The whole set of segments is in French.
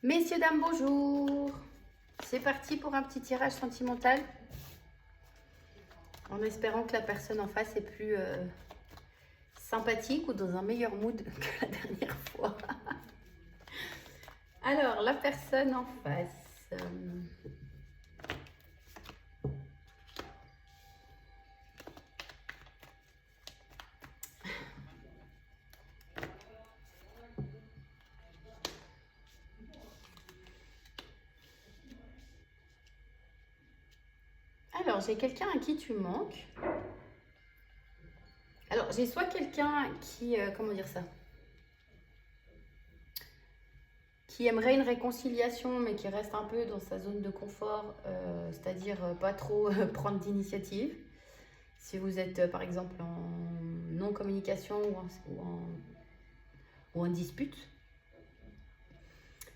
Messieurs, dames, bonjour. C'est parti pour un petit tirage sentimental. En espérant que la personne en face est plus sympathique ou dans un meilleur mood que la dernière fois. Alors, la personne en face. Alors, j'ai quelqu'un à qui tu manques. Alors, j'ai soit quelqu'un qui, comment dire ça, qui aimerait une réconciliation, mais qui reste un peu dans sa zone de confort, c'est-à-dire pas trop prendre d'initiative. Si vous êtes, par exemple, en non-communication ou en dispute.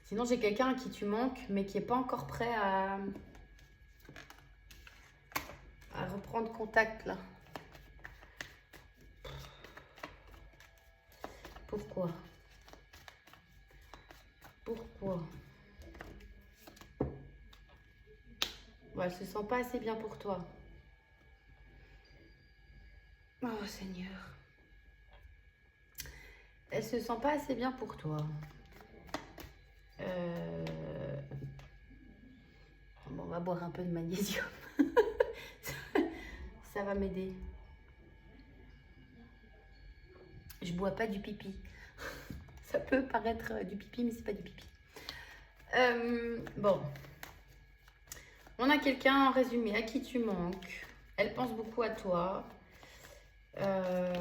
Sinon, j'ai quelqu'un à qui tu manques, mais qui n'est pas encore prêt à reprendre contact, là. Pourquoi? Pourquoi? Ouais, elle se sent pas assez bien pour toi. Oh, Seigneur. Elle se sent pas assez bien pour toi. Bon, on va boire un peu de magnésium. Ça va m'aider. Je bois pas du pipi. Ça peut paraître du pipi, mais c'est pas du pipi. Bon. On a quelqu'un, en résumé, à qui tu manques. Elle pense beaucoup à toi. Elle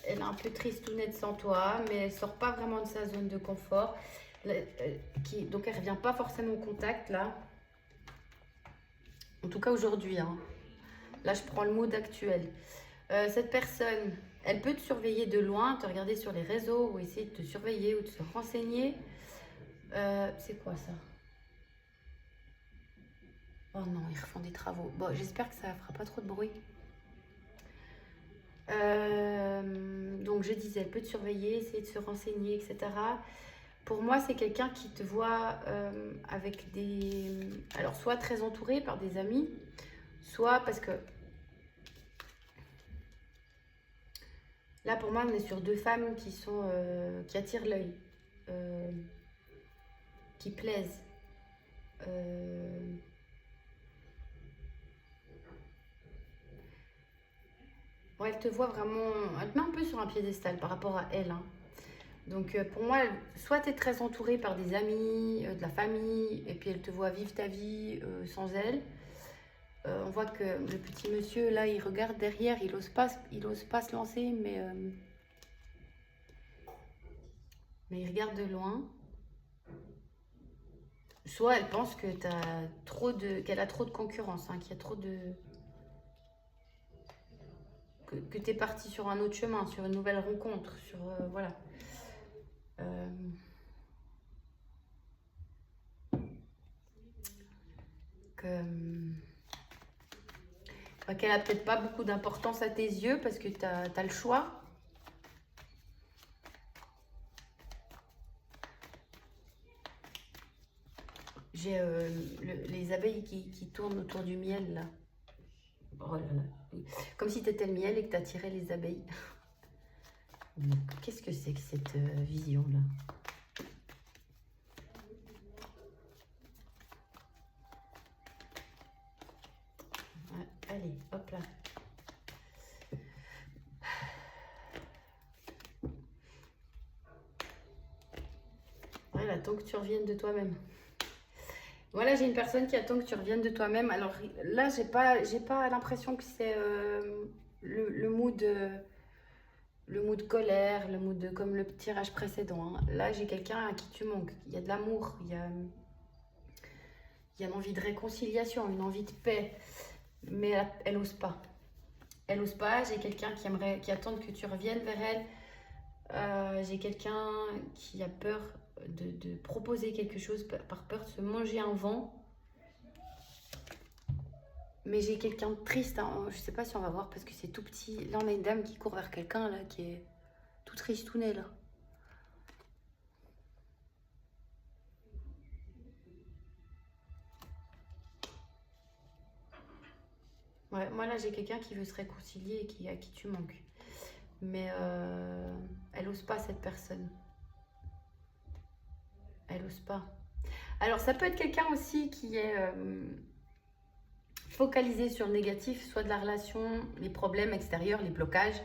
est un peu tristounette sans toi, mais elle sort pas vraiment de sa zone de confort. Donc elle revient pas forcément au contact, là. En tout cas aujourd'hui, hein. Là, je prends le mood actuel. Cette personne, elle peut te surveiller de loin, te regarder sur les réseaux ou essayer de te surveiller ou de se renseigner. C'est quoi ça? Oh non, ils refont des travaux. Bon, j'espère que ça fera pas trop de bruit. Donc je disais, elle peut te surveiller, essayer de se renseigner, etc. Pour moi, c'est quelqu'un qui te voit avec des... Alors, soit très entouré par des amis, soit parce que... Là, pour moi, on est sur deux femmes qui sont... qui attirent l'œil, qui plaisent. Bon, elle te voit vraiment... Elle te met un peu sur un piédestal par rapport à elle, hein. Donc pour moi, soit tu es très entourée par des amis, de la famille, et puis elle te voit vivre ta vie sans elle. On voit que le petit monsieur, là, il regarde derrière, il ose pas se lancer, mais il regarde de loin. Soit elle pense que qu'elle a trop de concurrence, hein, qu'il y a trop de... que tu es parti sur un autre chemin, sur une nouvelle rencontre, sur... voilà. Qu'elle a peut-être pas beaucoup d'importance à tes yeux parce que tu as le choix. J'ai les abeilles qui tournent autour du miel, là. Oh là là. Comme si tu étais le miel et que tu attirais les abeilles. Qu'est-ce que c'est que cette vision-là? Ouais, allez, hop là. Elle attend que tu reviennes de toi-même. Voilà, j'ai une personne qui attend que tu reviennes de toi-même. Alors là, j'ai pas l'impression que c'est le mood... le mood colère, le mood comme le tirage précédent, hein. Là, j'ai quelqu'un à qui tu manques. Il y a de l'amour, il y a une envie de réconciliation, une envie de paix. Mais elle n'ose pas. Elle n'ose pas. J'ai quelqu'un qui attend que tu reviennes vers elle. J'ai quelqu'un qui a peur de proposer quelque chose par peur de se manger un vent. Mais j'ai quelqu'un de triste, hein. Je sais pas si on va voir parce que c'est tout petit. Là, on a une dame qui court vers quelqu'un là qui est tout tristounet là. Ouais, moi là j'ai quelqu'un qui veut se réconcilier et à qui tu manques. Mais elle ose pas cette personne. Elle ose pas. Alors ça peut être quelqu'un aussi qui est focalisé sur le négatif, soit de la relation, les problèmes extérieurs, les blocages,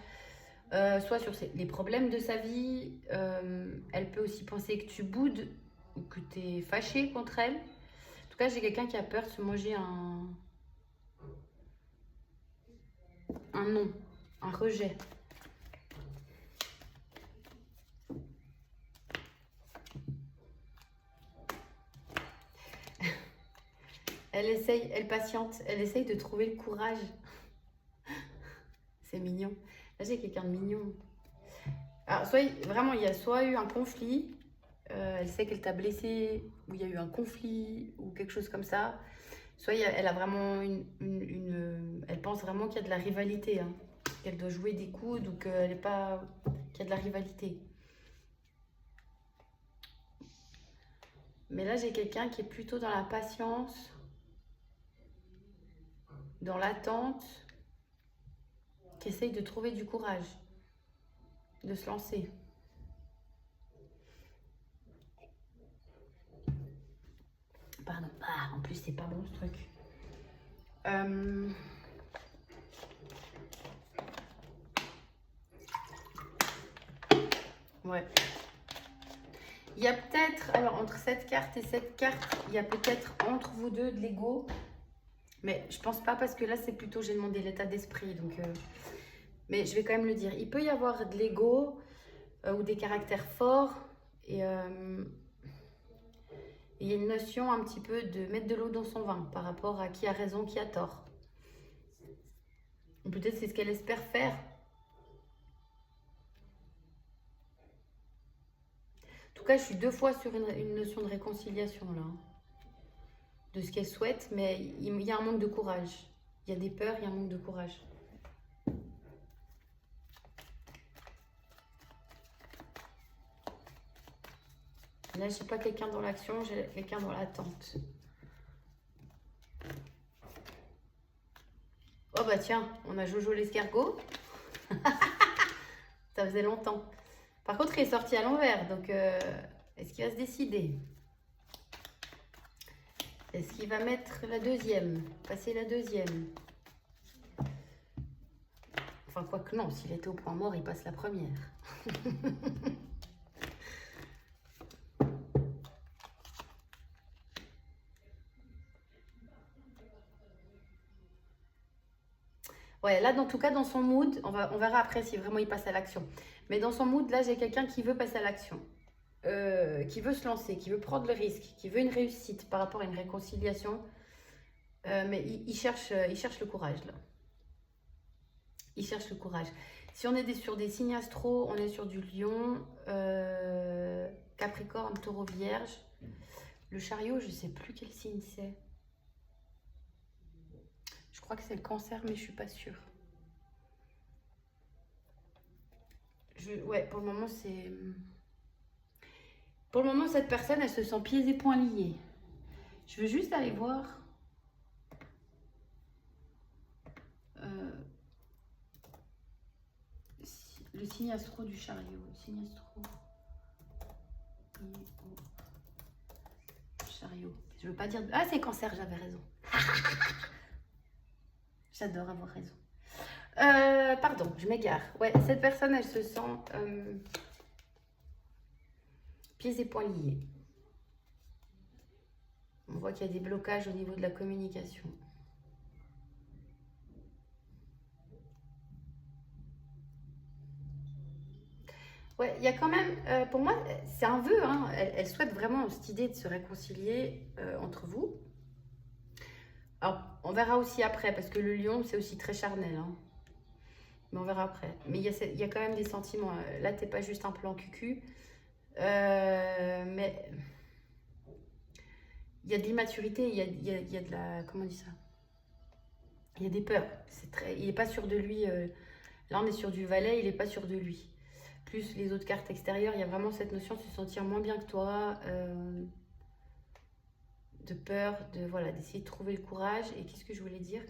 soit sur les problèmes de sa vie. Elle peut aussi penser que tu boudes ou que tu es fâché contre elle. En tout cas, j'ai quelqu'un qui a peur de se manger un non, un rejet. Elle essaye, elle patiente, elle essaye de trouver le courage. C'est mignon. Là, j'ai quelqu'un de mignon. Alors, soit vraiment, il y a soit eu un conflit, elle sait qu'elle t'a blessé, ou il y a eu un conflit, ou quelque chose comme ça. Soit elle a vraiment elle pense vraiment qu'il y a de la rivalité, hein, qu'elle doit jouer des coudes ou qu'elle est pas, qu'il y a de la rivalité. Mais là, j'ai quelqu'un qui est plutôt dans la patience, dans l'attente, qui essaye de trouver du courage, de se lancer. Pardon. Ah, en plus, c'est pas bon ce truc. Ouais. Il y a peut-être, alors entre cette carte et cette carte, il y a peut-être entre vous deux de l'ego. Mais je pense pas parce que là, c'est plutôt, j'ai demandé l'état d'esprit. Donc, mais je vais quand même le dire. Il peut y avoir de l'ego ou des caractères forts. Et il y a une notion un petit peu de mettre de l'eau dans son vin par rapport à qui a raison, qui a tort. Peut-être c'est ce qu'elle espère faire. En tout cas, je suis 2 fois sur une notion de réconciliation là. De ce qu'elle souhaite, mais il y a un manque de courage. Il y a des peurs, il y a un manque de courage. Là, je n'ai pas quelqu'un dans l'action, j'ai quelqu'un dans l'attente. Oh bah tiens, on a Jojo l'escargot. Ça faisait longtemps. Par contre, il est sorti à l'envers, donc est-ce qu'il va se décider? Est-ce qu'il va mettre la deuxième? Passer la deuxième? Enfin, quoique non, s'il était au point mort, il passe la première. Ouais, là, en tout cas, dans son mood, on verra après si vraiment il passe à l'action. Mais dans son mood, là, j'ai quelqu'un qui veut passer à l'action. Qui veut se lancer, qui veut prendre le risque, qui veut une réussite par rapport à une réconciliation. Mais il cherche le courage, là. Il cherche le courage. Si on est sur des signes astro, on est sur du lion, Capricorne, Taureau, Vierge. Le chariot, je ne sais plus quel signe c'est. Je crois que c'est le Cancer, mais je ne suis pas sûre. Ouais, pour le moment, c'est... Pour le moment, cette personne, elle se sent pieds et poings liés. Je veux juste aller voir... le signe astro du chariot. Le signe astro... Chariot. Je veux pas dire... Ah, c'est Cancer, j'avais raison. J'adore avoir raison. Pardon, je m'égare. Ouais, cette personne, elle se sent pieds et poings liés. On voit qu'il y a des blocages au niveau de la communication. Ouais, il y a quand même, pour moi, c'est un vœu. Hein. Elle souhaite vraiment cette idée de se réconcilier entre vous. Alors, on verra aussi après, parce que le lion, c'est aussi très charnel. Hein. Mais on verra après. Mais il y a quand même des sentiments. Là, t'es pas juste un plan cucu. Mais il y a de l'immaturité, il y a de la... Comment on dit ça? Il y a des peurs. Il n'est pas sûr de lui. Là, on est sur du valet, il n'est pas sûr de lui. Plus les autres cartes extérieures, il y a vraiment cette notion de se sentir moins bien que toi, de peur, voilà, d'essayer de trouver le courage. Et qu'est-ce que je voulais dire?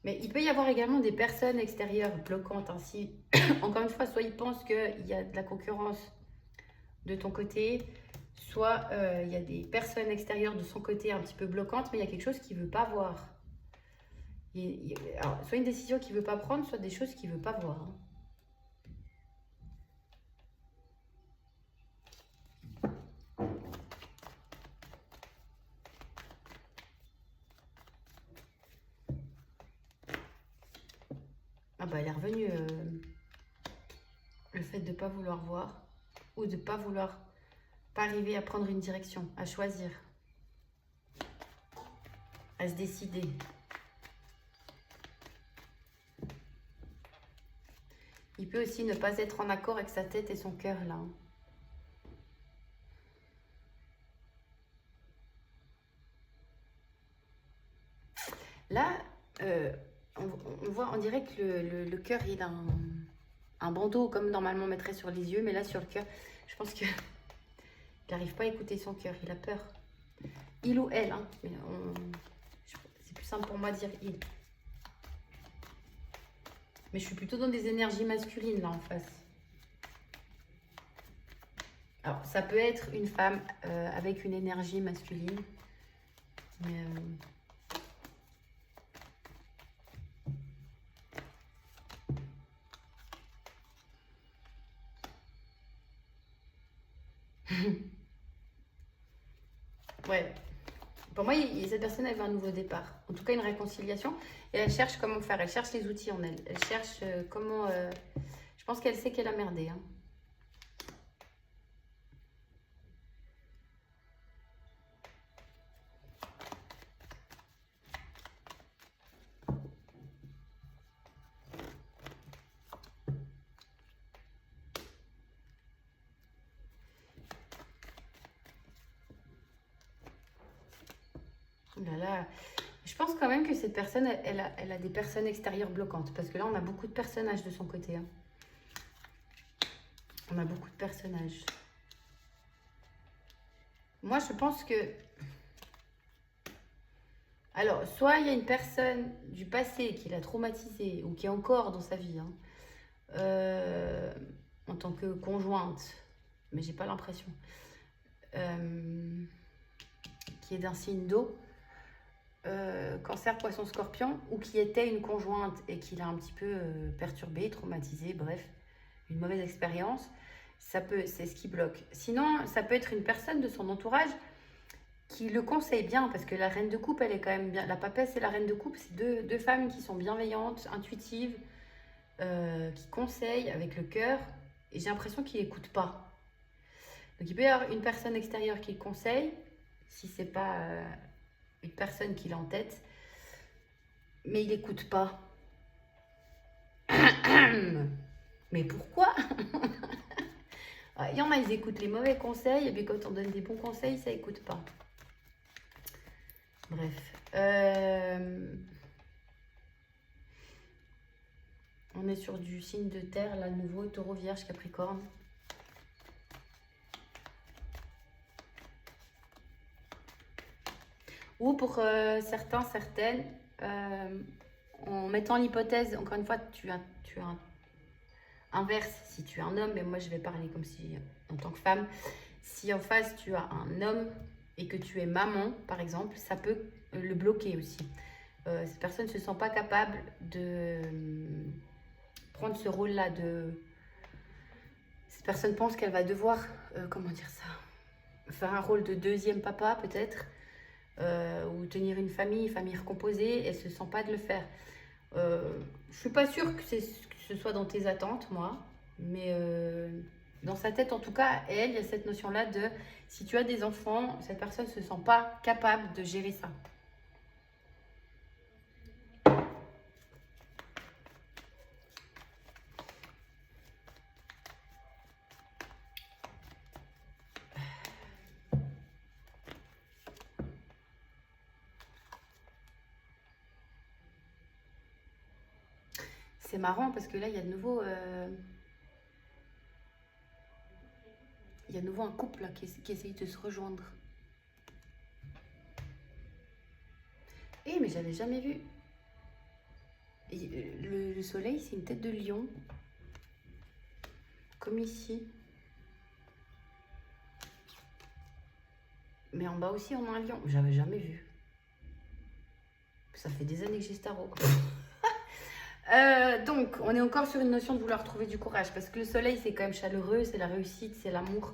Mais il peut y avoir également des personnes extérieures bloquantes ainsi. Encore une fois, soit il pense qu'il y a de la concurrence de ton côté, soit il y a des personnes extérieures de son côté un petit peu bloquantes, mais il y a quelque chose qu'il ne veut pas voir. Alors, soit une décision qu'il ne veut pas prendre, soit des choses qu'il ne veut pas voir. Hein. Ah bah elle est revenue le fait de ne pas vouloir voir ou de ne pas vouloir pas arriver à prendre une direction, à choisir, à se décider. Il peut aussi ne pas être en accord avec sa tête et son cœur là. Hein. Là, on voit, on dirait que le cœur, il a un bandeau comme normalement on mettrait sur les yeux, mais là sur le cœur, je pense que il n'arrive pas à écouter son cœur, il a peur. Il ou elle, hein, c'est plus simple pour moi de dire il. Mais je suis plutôt dans des énergies masculines là en face. Alors ça peut être une femme avec une énergie masculine, mais ouais. Pour moi, cette personne, elle veut un nouveau départ. En tout cas, une réconciliation. Et elle cherche comment faire. Elle cherche les outils en elle. Elle cherche comment... je pense qu'elle sait qu'elle a merdé. Hein. Oh là là. Je pense quand même que cette personne, elle a des personnes extérieures bloquantes. Parce que là, on a beaucoup de personnages de son côté. Hein. On a beaucoup de personnages. Moi, je pense que... Alors, soit il y a une personne du passé qui l'a traumatisé ou qui est encore dans sa vie, hein, en tant que conjointe, mais j'ai pas l'impression, qui est d'un signe d'eau, cancer, poisson, scorpion, ou qui était une conjointe et qui l'a un petit peu perturbée, traumatisée, bref, une mauvaise expérience, c'est ce qui bloque. Sinon, ça peut être une personne de son entourage qui le conseille bien, parce que la reine de coupe, elle est quand même bien. La papesse et la reine de coupe, c'est deux femmes qui sont bienveillantes, intuitives, qui conseillent avec le cœur, et j'ai l'impression qu'il n'écoute pas. Donc il peut y avoir une personne extérieure qui le conseille, si c'est pas une personne qui l'a en tête, mais il n'écoute pas. Mais pourquoi? Il y en a, ils écoutent les mauvais conseils, et puis quand on donne des bons conseils, ça n'écoute pas. Bref. On est sur du signe de terre, là, nouveau, taureau, vierge, capricorne. Ou pour certains, certaines, en mettant l'hypothèse, encore une fois, tu as inverse si tu es un homme, mais moi je vais parler comme si, en tant que femme, si en face tu as un homme et que tu es maman, par exemple, ça peut le bloquer aussi. Cette personne ne se sent pas capable de prendre ce rôle-là. Cette personne pense qu'elle va devoir, comment dire ça, faire un rôle de deuxième papa peut-être, ou tenir une famille recomposée, elle ne se sent pas de le faire. Je ne suis pas sûre que ce soit dans tes attentes, moi, mais dans sa tête, en tout cas, elle, il y a cette notion-là de si tu as des enfants, cette personne ne se sent pas capable de gérer ça. C'est marrant parce que là, il y a de nouveau... il y a de nouveau un couple là, qui essaye de se rejoindre. Eh, mais j'avais jamais vu. Le soleil, c'est une tête de lion. Comme ici. Mais en bas aussi, on a un lion. J'avais jamais vu. Ça fait des années que j'ai ce tarot. Donc, on est encore sur une notion de vouloir trouver du courage. Parce que le soleil, c'est quand même chaleureux, c'est la réussite, c'est l'amour.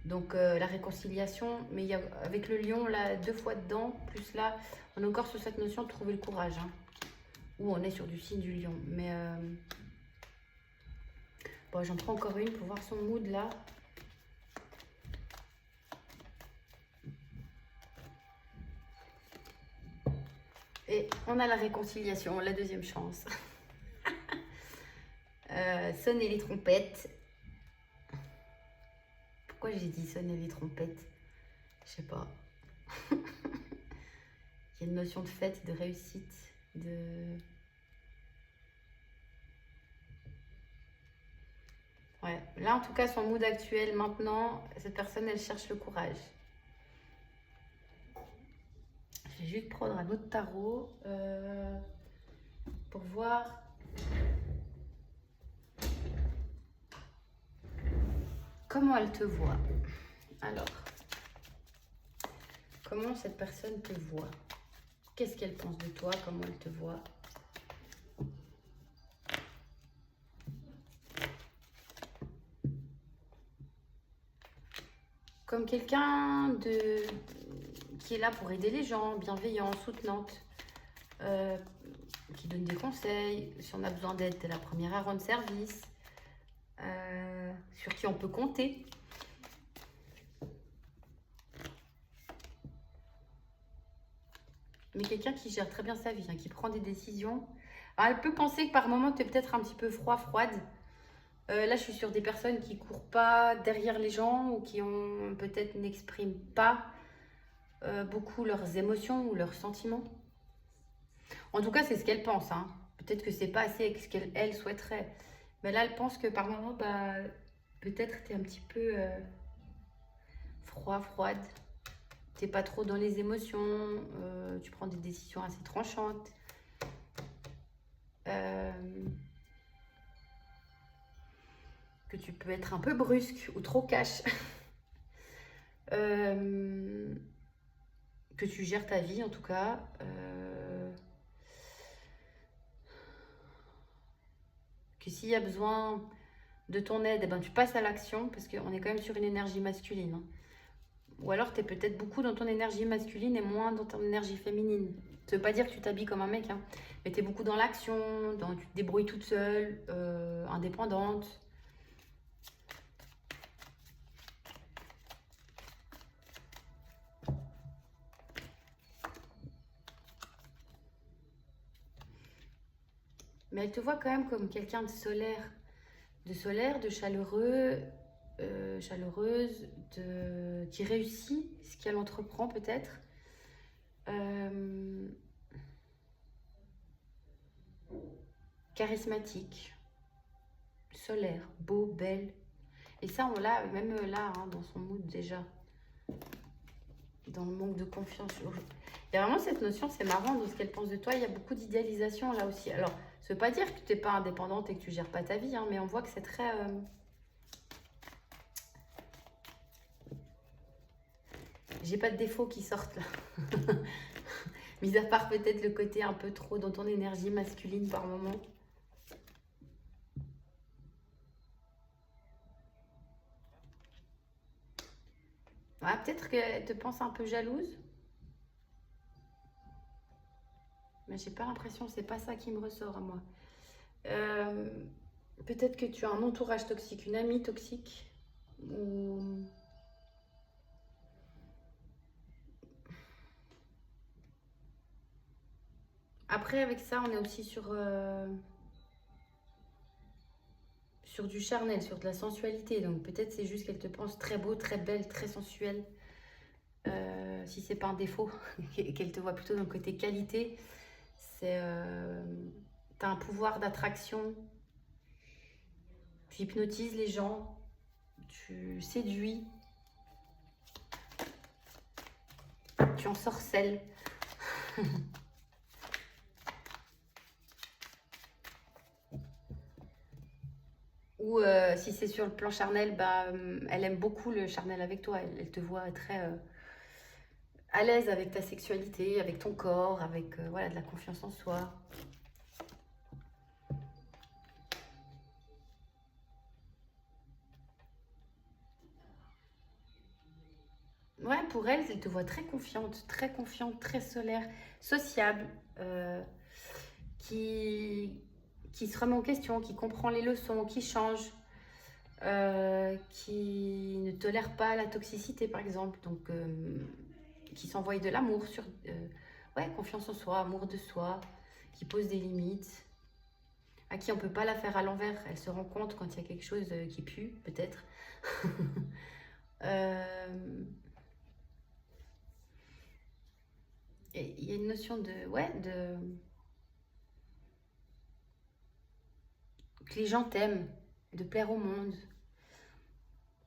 Donc, la réconciliation. Mais il y a, avec le lion, là, 2 fois dedans, plus là, on est encore sur cette notion de trouver le courage. Hein. Ou on est sur du signe du lion. Mais bon, j'en prends encore une pour voir son mood là. Et on a la réconciliation, la deuxième chance. Sonner les trompettes. Pourquoi j'ai dit sonner les trompettes? Je sais pas. Il y a une notion de fête, de réussite, de... Ouais, là en tout cas son mood actuel maintenant, cette personne elle cherche le courage. Je vais juste prendre un autre tarot pour voir comment elle te voit. Alors, comment cette personne te voit? Qu'est-ce qu'elle pense de toi? Comment elle te voit? Comme quelqu'un qui est là pour aider les gens, bienveillant, soutenante, qui donne des conseils. Si on a besoin d'aide, t'es la première à rendre service, sur qui on peut compter. Mais quelqu'un qui gère très bien sa vie, hein, qui prend des décisions. Alors, elle peut penser que par moment, tu es peut-être un petit peu froide. Là, je suis sur des personnes qui courent pas derrière les gens ou qui ont peut-être n'expriment pas beaucoup leurs émotions ou leurs sentiments. En tout cas, c'est ce qu'elle pense. Hein. Peut-être que c'est pas assez avec ce qu'elle souhaiterait. Mais là, elle pense que par moment, bah, peut-être tu es un petit peu froide. Tu n'es pas trop dans les émotions. Tu prends des décisions assez tranchantes. Que tu peux être un peu brusque ou trop cash. Que tu gères ta vie en tout cas. Que s'il y a besoin de ton aide, eh ben, tu passes à l'action parce qu'on est quand même sur une énergie masculine. Hein. Ou alors tu es peut-être beaucoup dans ton énergie masculine et moins dans ton énergie féminine. Ça veut pas dire que tu t'habilles comme un mec, hein, mais tu es beaucoup dans l'action, tu te débrouilles toute seule, indépendante. Mais elle te voit quand même comme quelqu'un de solaire, de chaleureux, chaleureuse, qui réussit ce qu'elle entreprend peut-être. Charismatique, solaire, beau, belle. Et ça, on l'a même là, hein, dans son mood déjà. Dans le manque de confiance. Il y a vraiment cette notion, c'est marrant, dans ce qu'elle pense de toi. Il y a beaucoup d'idéalisation là aussi. Alors, ça ne veut pas dire que tu n'es pas indépendante et que tu ne gères pas ta vie, hein, mais on voit que c'est très... J'ai pas de défauts qui sortent là. Mis à part peut-être le côté un peu trop dans ton énergie masculine par moment. Ouais, peut-être qu'elle te pense un peu jalouse. Mais j'ai pas l'impression, c'est pas ça qui me ressort à moi. Peut-être que tu as un entourage toxique, une amie toxique. Ou... Après, avec ça, on est aussi sur du charnel, sur de la sensualité. Donc peut-être c'est juste qu'elle te pense très beau, très belle, très sensuelle. Si c'est pas un défaut, qu'elle te voit plutôt dans le côté qualité, c'est t'as un pouvoir d'attraction, tu hypnotises les gens, tu séduis, tu ensorcelles. Ou si c'est sur le plan charnel, bah, elle aime beaucoup le charnel avec toi. Elle te voit très à l'aise avec ta sexualité, avec ton corps, avec voilà, de la confiance en soi. Ouais, pour elle, elle te voit très confiante, très solaire, sociable, qui, qui se remet en question, qui comprend les leçons, qui change, qui ne tolère pas la toxicité, par exemple. Donc, qui s'envoie de l'amour sur... ouais, confiance en soi, amour de soi, qui pose des limites, à qui on peut pas la faire à l'envers. Elle se rend compte quand il y a quelque chose qui pue, peut-être. Et il y a une notion de... Ouais, de... que les gens t'aiment, de plaire au monde.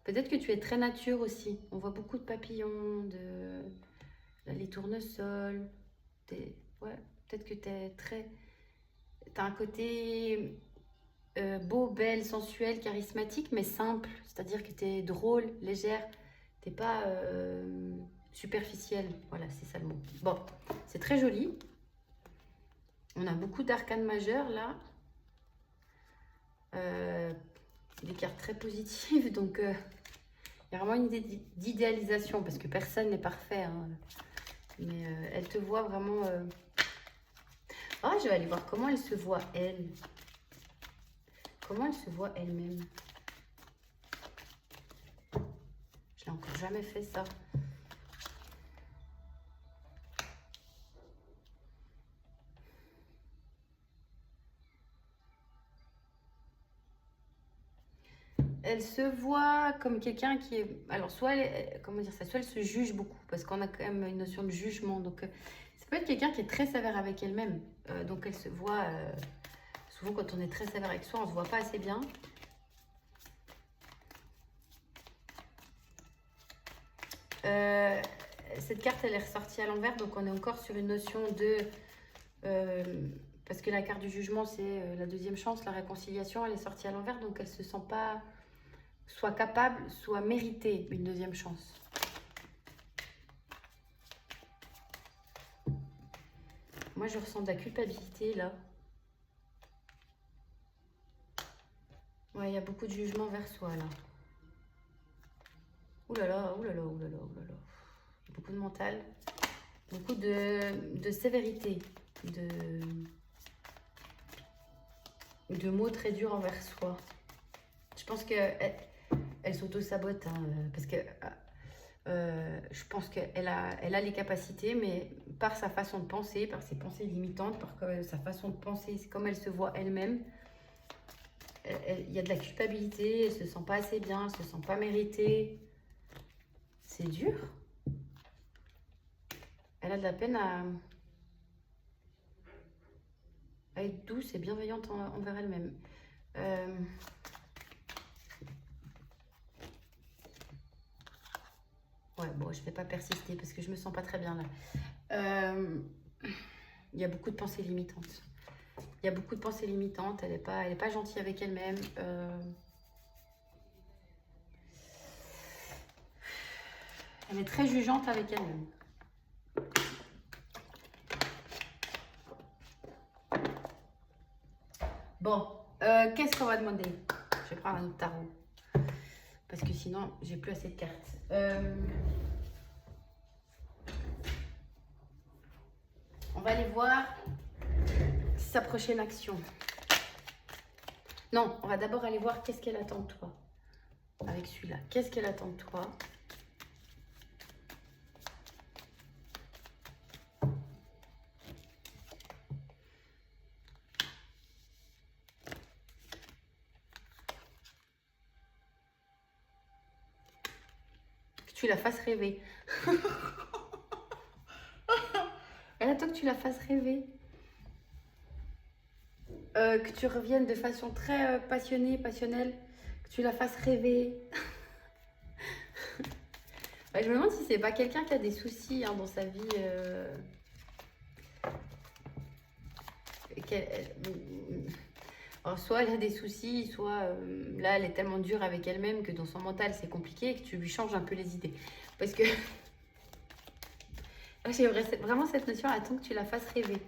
Peut-être que tu es très nature aussi. On voit beaucoup de papillons, les tournesols. Ouais, peut-être que tu es très... Tu as un côté beau, belle, sensuel, charismatique, mais simple. C'est-à-dire que tu es drôle, légère. Tu n'es pas superficielle. Voilà, c'est ça le mot. Bon, c'est très joli. On a beaucoup d'arcanes majeures là. Des cartes très positives, donc il y a vraiment une idée d'idéalisation parce que personne n'est parfait, hein. Mais elle te voit vraiment. Ah, je vais aller voir comment elle se voit elle. Comment elle se voit elle-même. Je n'ai encore jamais fait ça. Elle se voit comme quelqu'un qui est... Alors, soit comment dire ça, soit elle se juge beaucoup, parce qu'on a quand même une notion de jugement. Donc, ça peut être quelqu'un qui est très sévère avec elle-même. Donc, elle se voit... souvent, quand on est très sévère avec soi, on ne se voit pas assez bien. Cette carte, elle est ressortie à l'envers, donc on est encore sur une notion de... parce que la carte du jugement, c'est la deuxième chance, la réconciliation, elle est sortie à l'envers, donc elle ne se sent pas... soit capable, soit méritée une deuxième chance. Moi, je ressens de la culpabilité, là. Ouais, il y a beaucoup de jugement vers soi, là. Ouh là là, ouh là là, ouh là là, ouh là là. Beaucoup de mental. Beaucoup de sévérité. De mots très durs envers soi. Je pense qu'elle s'auto-sabote, hein, parce que je pense qu'elle a les capacités, mais par sa façon de penser, par ses pensées limitantes, par sa façon de penser, c'est comme elle se voit elle-même, il y a de la culpabilité, elle se sent pas assez bien, elle se sent pas méritée. C'est dur. Elle a de la peine à être douce et bienveillante envers elle-même. Ouais, bon, je vais pas persister parce que je me sens pas très bien là. Il y a beaucoup de pensées limitantes. Il y a beaucoup de pensées limitantes. Elle est pas gentille avec elle-même. Elle est très jugeante avec elle-même. Bon, qu'est-ce qu'on va demander? Je vais prendre un autre tarot. Parce que sinon, j'ai plus assez de cartes. On va aller voir sa prochaine action. Non, on va d'abord aller voir qu'est-ce qu'elle attend de toi. Avec celui-là. Qu'est-ce qu'elle attend de toi? Que tu la fasses rêver. Elle attend que tu la fasses rêver. Que tu reviennes de façon très passionnée, passionnelle. Que tu la fasses rêver. Ouais, je me demande si c'est pas quelqu'un qui a des soucis hein, dans sa vie. Alors, soit elle a des soucis, soit là, elle est tellement dure avec elle-même que dans son mental, c'est compliqué et que tu lui changes un peu les idées. Parce que j'ai vraiment cette notion, attends que tu la fasses rêver.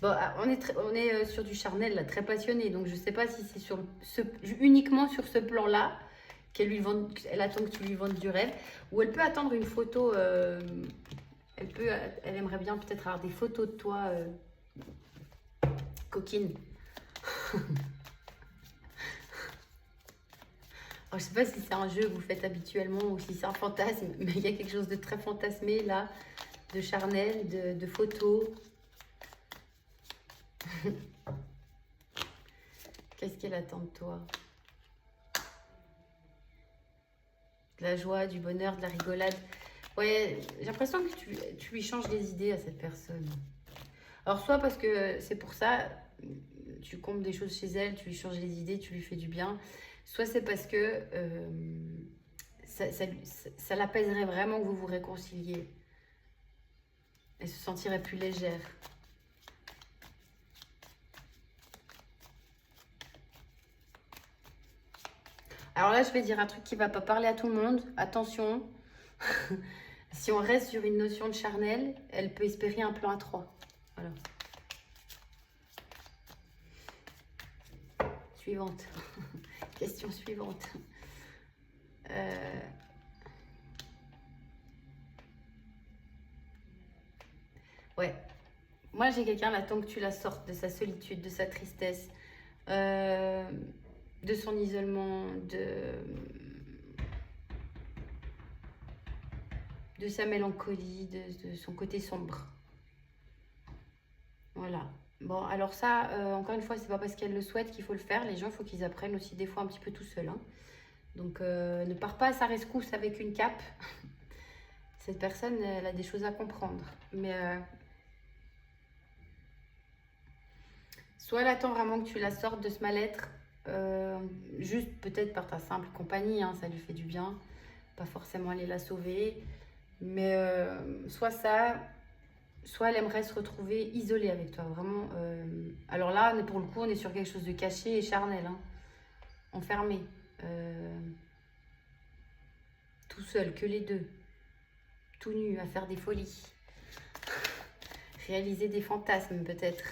Bon, on est sur du charnel, là, très passionné. Donc, je sais pas si c'est uniquement sur ce plan-là elle attend que tu lui vendes du rêve. Ou elle peut attendre une photo. Elle aimerait bien peut-être avoir des photos de toi, coquine. Alors, je sais pas si c'est un jeu que vous faites habituellement ou si c'est un fantasme, mais il y a quelque chose de très fantasmé là, de charnel, de photos. Qu'est-ce qu'elle attend de toi? De la joie, du bonheur, de la rigolade. Ouais, j'ai l'impression que tu lui changes les idées à cette personne. Alors, soit parce que c'est pour ça, tu combles des choses chez elle, tu lui changes les idées, tu lui fais du bien. Soit c'est parce que ça l'apaiserait vraiment que vous vous réconciliez. Elle se sentirait plus légère. Alors là, je vais dire un truc qui ne va pas parler à tout le monde. Attention, si on reste sur une notion de charnel, elle peut espérer un plan à 3. Voilà. Suivante. Question suivante. Ouais. Moi, j'ai quelqu'un là, tant que tu la sortes de sa solitude, de sa tristesse, de son isolement, de sa mélancolie, de son côté sombre. Voilà. Bon, alors ça, encore une fois, c'est pas parce qu'elle le souhaite qu'il faut le faire. Les gens, il faut qu'ils apprennent aussi des fois un petit peu tout seuls. Hein. Donc, ne pars pas à sa rescousse avec une cape. Cette personne, elle a des choses à comprendre. Mais soit elle attend vraiment que tu la sortes de ce mal-être, juste peut-être par ta simple compagnie, hein, ça lui fait du bien. Pas forcément aller la sauver. Mais soit ça, soit elle aimerait se retrouver isolée avec toi, vraiment. Alors là, pour le coup, on est sur quelque chose de caché et charnel, hein, enfermé. Tout seul, que les deux. Tout nu, à faire des folies. Réaliser des fantasmes, peut-être.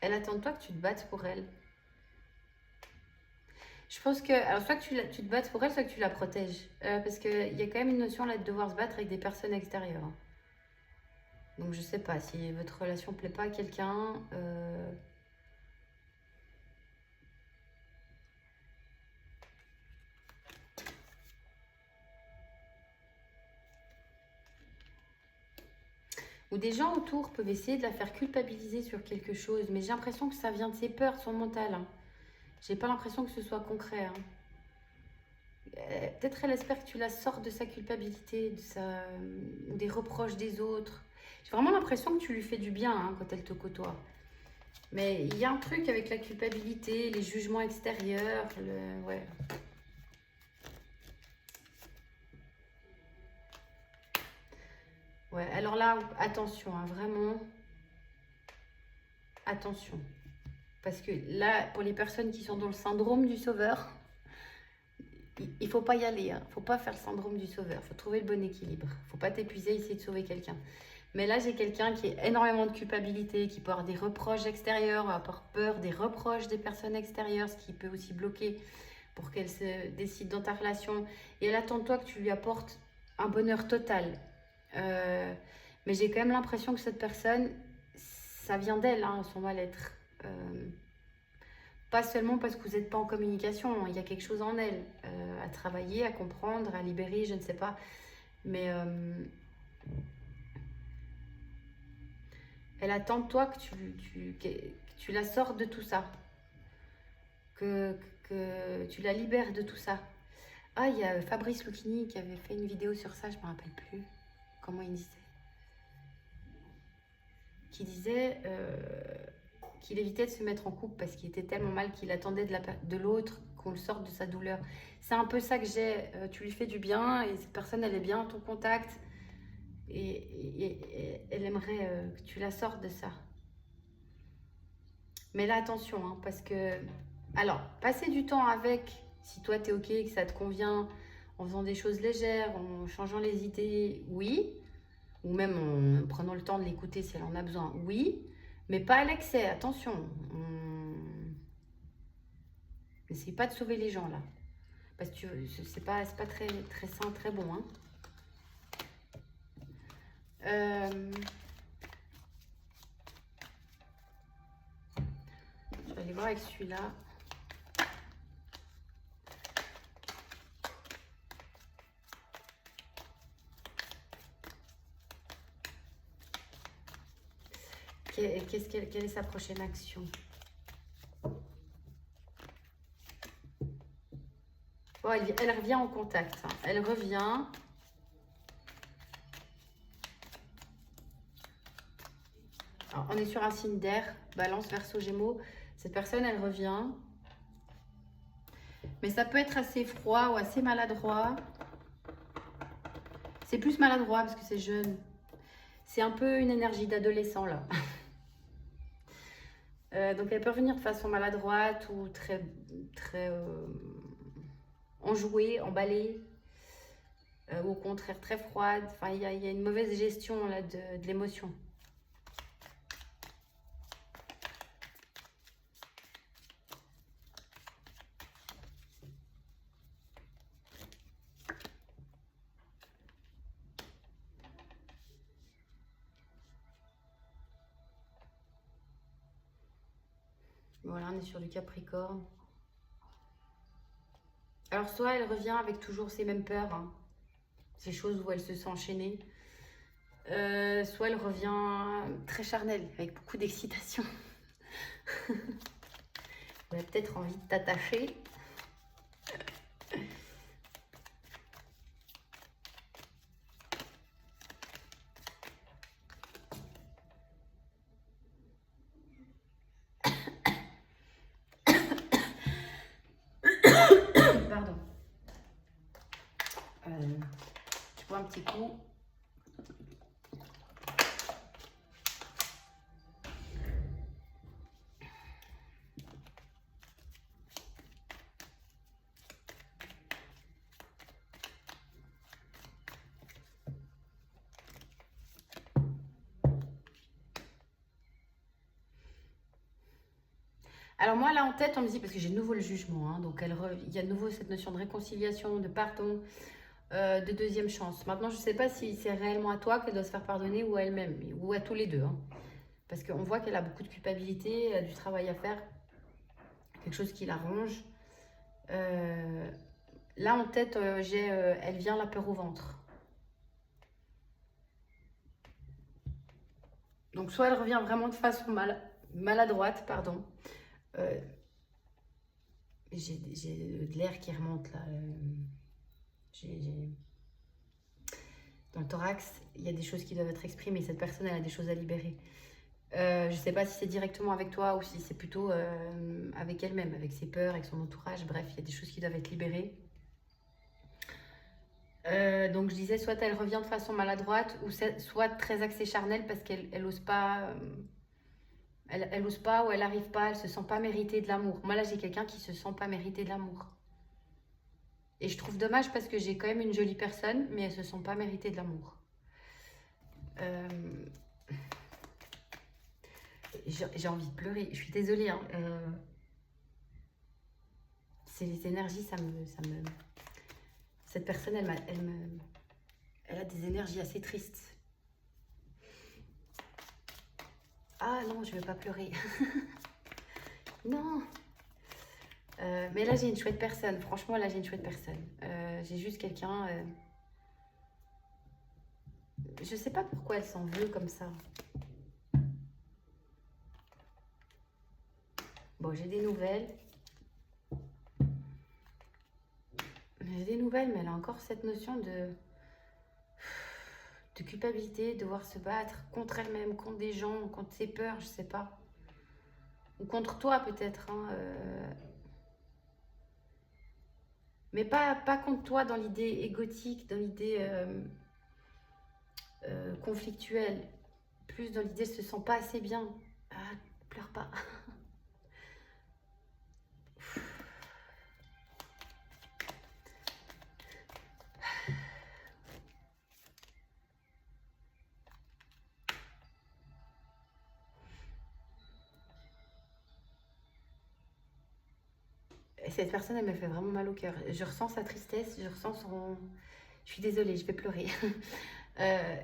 Elle attend de toi que tu te battes pour elle. Je pense que, alors soit que tu te battes pour elle, soit que tu la protèges. Parce qu'il y a quand même une notion là de devoir se battre avec des personnes extérieures. Hein. Donc je sais pas, si votre relation plaît pas à quelqu'un, ou des gens autour peuvent essayer de la faire culpabiliser sur quelque chose, mais j'ai l'impression que ça vient de ses peurs, de son mental. Hein. J'ai pas l'impression que ce soit concret. Hein. Peut-être elle espère que tu la sortes de sa culpabilité, des reproches des autres. J'ai vraiment l'impression que tu lui fais du bien hein, quand elle te côtoie. Mais il y a un truc avec la culpabilité, les jugements extérieurs, ouais. Ouais, alors là, attention, hein, vraiment, attention. Parce que là, pour les personnes qui sont dans le syndrome du sauveur, il faut pas y aller. Hein. Faut pas faire le syndrome du sauveur. Faut trouver le bon équilibre. Faut pas t'épuiser, essayer de sauver quelqu'un. Mais là, j'ai quelqu'un qui a énormément de culpabilité, qui peut avoir des reproches extérieurs, avoir peur des reproches des personnes extérieures, ce qui peut aussi bloquer pour qu'elle se décide dans ta relation. Et elle attend de toi que tu lui apportes un bonheur total. Mais j'ai quand même l'impression que cette personne, ça vient d'elle, hein, son mal-être. Pas seulement parce que vous n'êtes pas en communication, il y a quelque chose en elle à travailler, à comprendre, à libérer, je ne sais pas. Mais elle attend de toi que tu la sortes de tout ça, que tu la libères de tout ça. Ah, il y a Fabrice Lucchini qui avait fait une vidéo sur ça, je ne me rappelle plus comment il disait. Qui disait qu'il évitait de se mettre en couple parce qu'il était tellement mal qu'il attendait de l'autre qu'on le sorte de sa douleur. C'est un peu ça que j'ai. Tu lui fais du bien et cette personne, elle est bien en ton contact. Et elle aimerait que tu la sortes de ça. Mais là, attention, hein, parce que... Alors, passer du temps avec, si toi, t'es OK, que ça te convient, en faisant des choses légères, en changeant les idées, oui. Ou même en prenant le temps de l'écouter si elle en a besoin, oui. Mais pas à l'excès, attention. N'essaye pas de sauver les gens, là. Parce que c'est pas très, très sain, très bon, hein. Je vais aller voir avec celui-là. Quelle est sa prochaine action? Bon, elle revient en contact. Hein. Elle revient. Alors, on est sur un signe d'air. Balance, Verseau, Gémeaux. Cette personne, elle revient. Mais ça peut être assez froid ou assez maladroit. C'est plus maladroit parce que c'est jeune. C'est un peu une énergie d'adolescent, là. Donc, elle peut revenir de façon maladroite ou très enjouée, emballée. Au contraire, très froide. Enfin, il y a une mauvaise gestion là, de l'émotion. Voilà, on est sur du Capricorne. Alors, soit elle revient avec toujours ces mêmes peurs, hein, ces choses où elle se sent enchaînée. Soit elle revient très charnelle, avec beaucoup d'excitation. Elle a peut-être envie de t'attacher. Pardon. Je bois un petit coup. Alors moi là en tête on me dit, parce que j'ai de nouveau le jugement, hein, donc il y a de nouveau cette notion de réconciliation, de pardon, de deuxième chance. Maintenant je ne sais pas si c'est réellement à toi qu'elle doit se faire pardonner ou à elle-même, ou à tous les deux. Hein, parce qu'on voit qu'elle a beaucoup de culpabilité, elle a du travail à faire, quelque chose qui la ronge. Là en tête j'ai elle vient la peur au ventre. Donc soit elle revient vraiment de façon maladroite, pardon. J'ai de l'air qui remonte là. Dans le thorax, il y a des choses qui doivent être exprimées. Cette personne, elle a des choses à libérer. Je ne sais pas si c'est directement avec toi ou si c'est plutôt avec elle-même, avec ses peurs, avec son entourage. Bref, il y a des choses qui doivent être libérées. Donc je disais, soit elle revient de façon maladroite, ou soit très axée charnelle parce qu'elle n'ose pas... Elle n'ose pas ou elle n'arrive pas, elle ne se sent pas méritée de l'amour. Moi là, j'ai quelqu'un qui ne se sent pas mérité de l'amour. Et je trouve dommage parce que j'ai quand même une jolie personne, mais elle ne se sent pas méritée de l'amour. J'ai envie de pleurer, je suis désolée. Hein. C'est les énergies, ça me... Cette personne, elle a des énergies assez tristes. Ah non, je ne veux pas pleurer. Non. Mais là, j'ai une chouette personne. Franchement, là, j'ai une chouette personne. J'ai juste quelqu'un... Je sais pas pourquoi elle s'en veut comme ça. Bon, j'ai des nouvelles. J'ai des nouvelles, mais elle a encore cette notion de culpabilité, devoir se battre contre elle-même, contre des gens, contre ses peurs, je sais pas. ou contre toi peut-être, hein, mais pas contre toi dans l'idée égotique, dans l'idée conflictuelle, plus dans l'idée je te sens pas assez bien. Ah, pleure pas. Cette personne, elle me fait vraiment mal au cœur. Je ressens sa tristesse, je ressens son... Je suis désolée, je vais pleurer.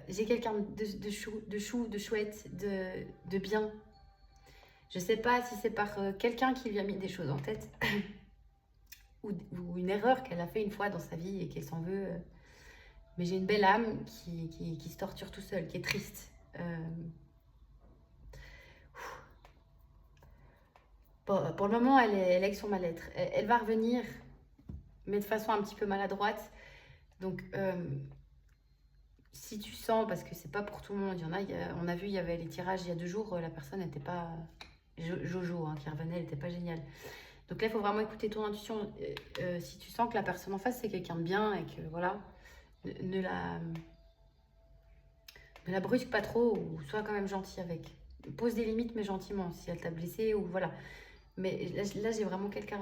J'ai quelqu'un de chou, de chouette, de bien. Je sais pas si c'est par quelqu'un qui lui a mis des choses en tête ou une erreur qu'elle a fait une fois dans sa vie et qu'elle s'en veut. Mais j'ai une belle âme qui se torture tout seul, qui est triste. Pour le moment, elle est avec son mal-être. Elle va revenir, mais de façon un petit peu maladroite. Donc, si tu sens, parce que c'est pas pour tout le monde, on a vu, il y avait les tirages il y a 2 jours, la personne n'était pas... Jojo, hein, qui revenait, elle n'était pas géniale. Donc là, il faut vraiment écouter ton intuition. Si tu sens que la personne en face, c'est quelqu'un de bien et que, voilà, ne la brusque pas trop ou sois quand même gentil avec. Pose des limites, mais gentiment, si elle t'a blessé ou voilà. Mais là j'ai vraiment quelqu'un...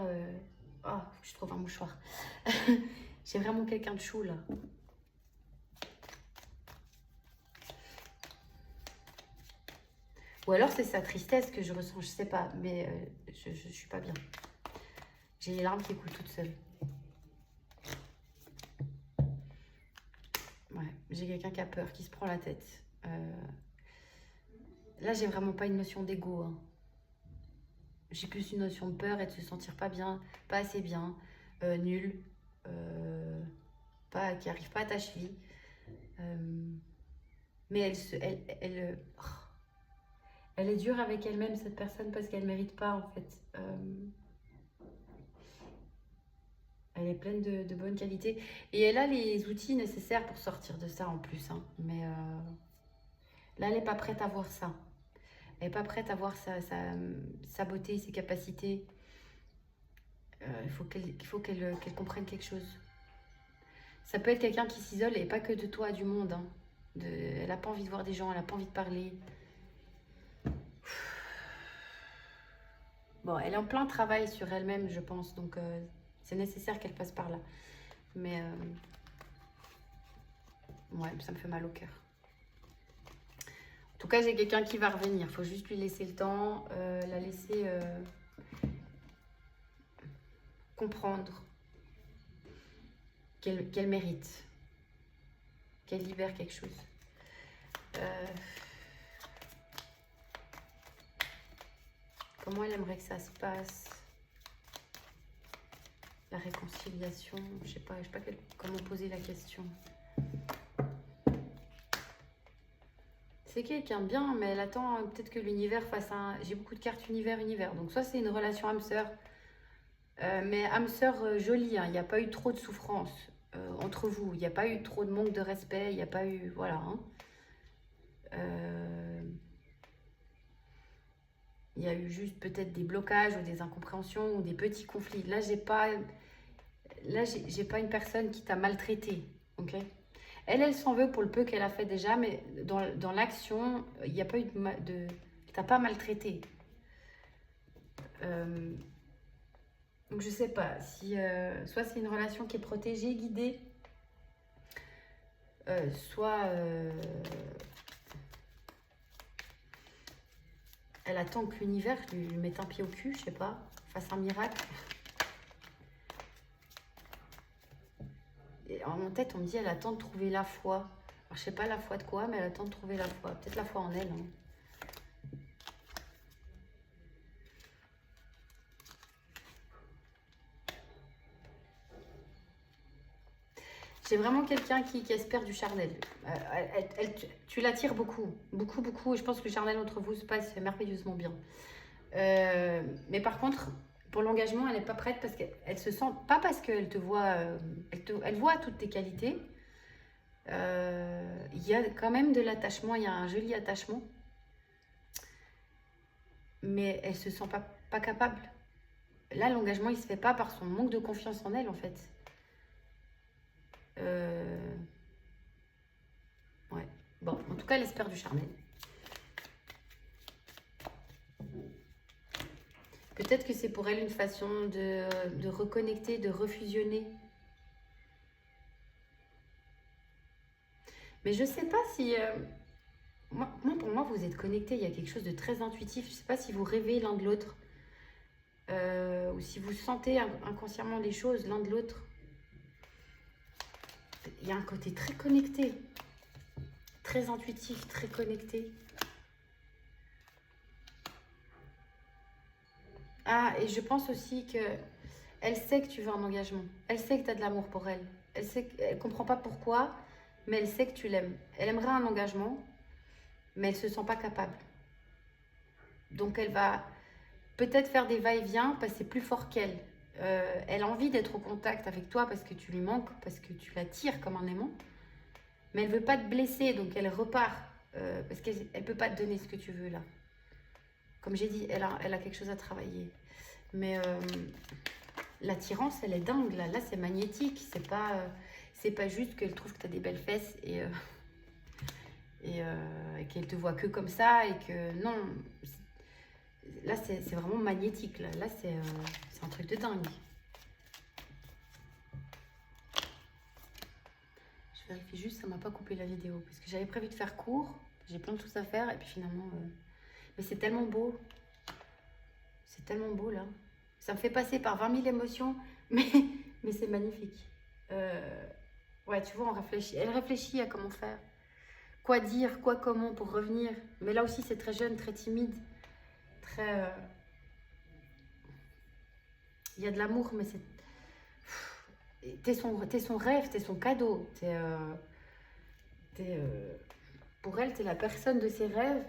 Oh, je trouve un mouchoir. J'ai vraiment quelqu'un de chou, là. Ou alors c'est sa tristesse que je ressens, je sais pas, mais je suis pas bien. J'ai les larmes qui coulent toutes seules. Ouais, j'ai quelqu'un qui a peur, qui se prend la tête. Là, j'ai vraiment pas une notion d'ego. Hein. J'ai plus une notion de peur et de se sentir pas bien, pas assez bien, nul, qui arrive pas à ta cheville. Mais elle est dure avec elle-même, cette personne, parce qu'elle mérite pas, en fait. Elle est pleine de bonnes qualités. Et elle a les outils nécessaires pour sortir de ça, en plus. Hein. Mais là, elle n'est pas prête à voir ça. Elle n'est pas prête à voir sa beauté, ses capacités. Il faut qu'elle comprenne quelque chose. Ça peut être quelqu'un qui s'isole et pas que de toi, du monde. Hein. Elle n'a pas envie de voir des gens, elle n'a pas envie de parler. Bon, elle est en plein travail sur elle-même, je pense. Donc, c'est nécessaire qu'elle passe par là. Mais, ouais, ça me fait mal au cœur. En tout cas, j'ai quelqu'un qui va revenir. Il faut juste lui laisser le temps, la laisser comprendre qu'elle mérite, qu'elle libère quelque chose. Comment elle aimerait que ça se passe? La réconciliation, je sais pas comment poser la question. C'est quelqu'un de bien, mais elle attend peut-être que l'univers fasse un... J'ai beaucoup de cartes univers. Donc soit c'est une relation âme-sœur, mais âme-sœur jolie, hein. Il n'y a pas eu trop de souffrance entre vous. Il n'y a pas eu trop de manque de respect. Il n'y a pas eu... Voilà. Hein. Il y a eu juste peut-être des blocages ou des incompréhensions ou des petits conflits. Là, j'ai pas une personne qui t'a maltraité. Ok? Elle s'en veut pour le peu qu'elle a fait déjà, mais dans l'action, il n'y a pas eu de t'as pas maltraité. Donc je sais pas si soit c'est une relation qui est protégée, guidée, soit elle attend que l'univers lui mette un pied au cul, je sais pas, fasse un miracle. Et en tête, on me dit elle attend de trouver la foi. Alors, je sais pas la foi de quoi, mais elle attend de trouver la foi. Peut-être la foi en elle. Hein. J'ai vraiment quelqu'un qui espère du charnel. Tu l'attires beaucoup. Et je pense que le charnel entre vous se passe merveilleusement bien. Mais par contre, pour l'engagement, elle n'est pas prête parce qu'elle se sent... Pas parce qu'elle te voit... elle voit toutes tes qualités. Il y a quand même de l'attachement. Il y a un joli attachement. mais elle se sent pas capable. Là, l'engagement, il se fait pas par son manque de confiance en elle, en fait. Ouais. Bon, en tout cas, elle espère du charnel. Peut-être que c'est pour elle une façon de reconnecter, de refusionner. Mais je sais pas si... pour moi, vous êtes connectés. Il y a quelque chose de très intuitif. Je sais pas si vous rêvez l'un de l'autre. Ou si vous sentez inconsciemment les choses l'un de l'autre. Il y a un côté très connecté. Très intuitif, très connecté. Ah, et je pense aussi que elle sait que tu veux un engagement. Elle sait que tu as de l'amour pour elle. Elle comprend pas pourquoi, mais elle sait que tu l'aimes. Elle aimerait un engagement, mais elle se sent pas capable. Donc elle va peut-être faire des va-et-vient parce que c'est plus fort qu'elle. Elle a envie d'être au contact avec toi parce que tu lui manques, parce que tu l'attires comme un aimant. Mais elle veut pas te blesser, donc elle repart. Parce qu'elle ne peut pas te donner ce que tu veux là. Comme j'ai dit, elle a quelque chose à travailler. Mais l'attirance, elle est dingue. Là c'est magnétique. C'est pas juste qu'elle trouve que tu as des belles fesses et qu'elle te voit que comme ça. Et que non, là c'est vraiment magnétique. Là c'est un truc de dingue. Je vérifie juste, ça m'a pas coupé la vidéo. Parce que j'avais prévu de faire court. J'ai plein de choses à faire. Et puis finalement... Mais c'est tellement beau. C'est tellement beau là. Ça me fait passer par 20 000 émotions, mais c'est magnifique. Ouais, tu vois, on réfléchit. Elle réfléchit à comment faire. Quoi dire, quoi, comment pour revenir. Mais là aussi, c'est très jeune, très timide. Très... Il y a de l'amour, mais c'est... T'es son rêve, t'es son cadeau. Pour elle, t'es la personne de ses rêves.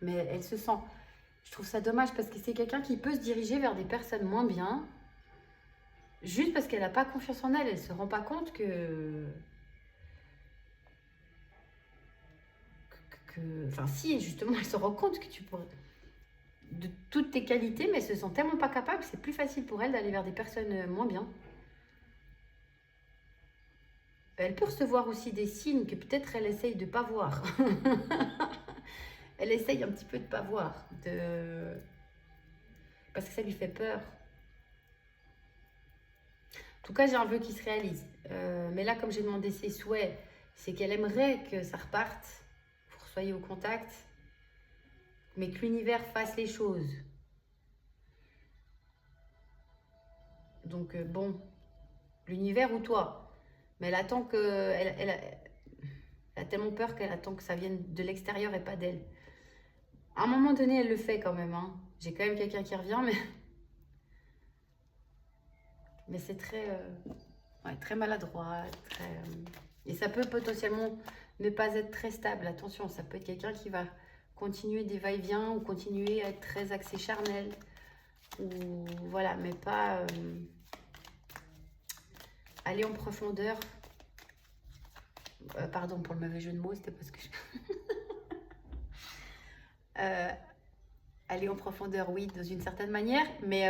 Mais elle se sent... Je trouve ça dommage parce que c'est quelqu'un qui peut se diriger vers des personnes moins bien juste parce qu'elle n'a pas confiance en elle. Elle ne se rend pas compte Enfin, si, justement, elle se rend compte que tu pourrais... de toutes tes qualités, mais elle se sent tellement pas capable que c'est plus facile pour elle d'aller vers des personnes moins bien. Elle peut recevoir aussi des signes que peut-être elle essaye de ne pas voir. Elle essaye un petit peu de ne pas voir. Parce que ça lui fait peur. En tout cas, j'ai un vœu qui se réalise. Mais là, comme j'ai demandé ses souhaits, c'est qu'elle aimerait que ça reparte, que vous soyez au contact, mais que l'univers fasse les choses. Donc, bon, l'univers ou toi. Mais elle attend que... Elle a tellement peur qu'elle attend que ça vienne de l'extérieur et pas d'elle. À un moment donné, elle le fait quand même. Hein. J'ai quand même quelqu'un qui revient, mais c'est très... Ouais, très maladroit, et ça peut potentiellement ne pas être très stable. Attention, ça peut être quelqu'un qui va continuer des va-et-vient ou continuer à être très axé charnel. Ou voilà, mais pas aller en profondeur. Pardon pour le mauvais jeu de mots, c'était parce que aller en profondeur, oui, dans une certaine manière, mais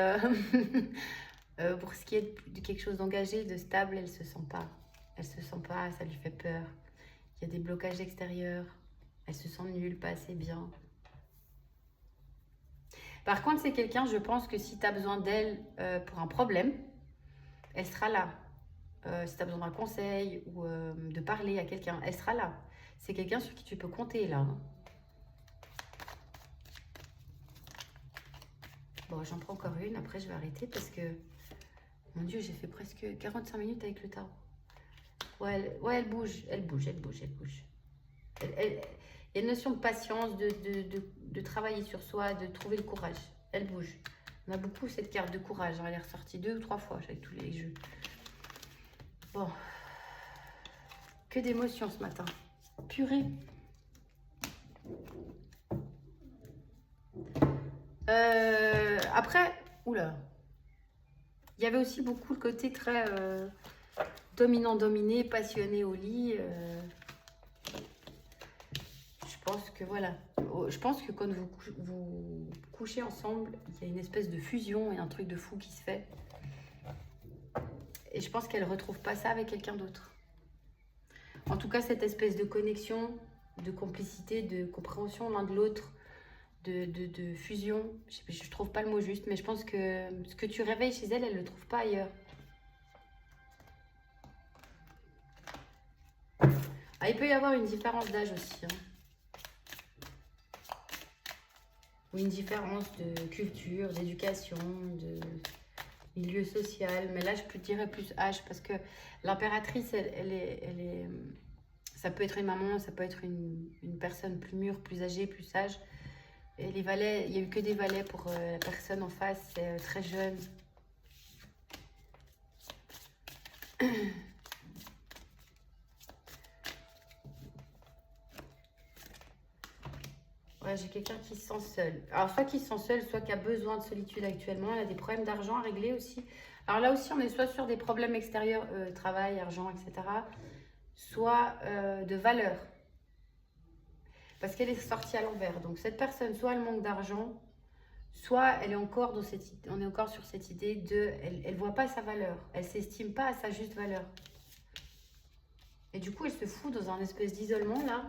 pour ce qui est de quelque chose d'engagé, de stable, elle se sent pas. Elle se sent pas, ça lui fait peur. Il y a des blocages extérieurs. Elle se sent nulle, pas assez bien. Par contre, c'est quelqu'un, je pense que si tu as besoin d'elle pour un problème, elle sera là. Si tu as besoin d'un conseil ou de parler à quelqu'un, elle sera là. C'est quelqu'un sur qui tu peux compter là. Hein. Bon, j'en prends encore une, après je vais arrêter parce que, mon Dieu, j'ai fait presque 45 minutes avec le tarot. Ouais, elle bouge. Il y a une notion de patience, de travailler sur soi, de trouver le courage. Elle bouge. On a beaucoup cette carte de courage. Hein. Elle est ressortie 2 ou 3 fois avec tous les jeux. Bon. Que d'émotions ce matin. Purée. Après, oula. Il y avait aussi beaucoup le côté très dominant-dominé, passionné au lit. Je pense que voilà. Je pense que quand vous couchez ensemble, il y a une espèce de fusion et un truc de fou qui se fait. Et je pense qu'elle ne retrouve pas ça avec quelqu'un d'autre. En tout cas, cette espèce de connexion, de complicité, de compréhension l'un de l'autre, de fusion. Je ne trouve pas le mot juste, mais je pense que ce que tu réveilles chez elle, elle ne le trouve pas ailleurs. Ah, il peut y avoir une différence d'âge aussi. Hein. Ou une différence de culture, d'éducation, de milieu social. Mais là, je te dirais plus âge parce que l'impératrice, elle est... Ça peut être une maman, ça peut être une personne plus mûre, plus âgée, plus sage. Et les valets, il n'y a eu que des valets pour la personne en face, c'est très jeune. Ouais, j'ai quelqu'un qui se sent seul. Alors, soit qui se sent seul, soit qui a besoin de solitude actuellement. Elle a des problèmes d'argent à régler aussi. Alors là aussi, on est soit sur des problèmes extérieurs, travail, argent, etc. Soit de valeur. Parce qu'elle est sortie à l'envers. Donc, cette personne, soit elle manque d'argent, soit elle est encore dans cette, on est encore sur cette idée de, elle voit pas sa valeur, elle s'estime pas à sa juste valeur. Et du coup, elle se fout dans un espèce d'isolement là.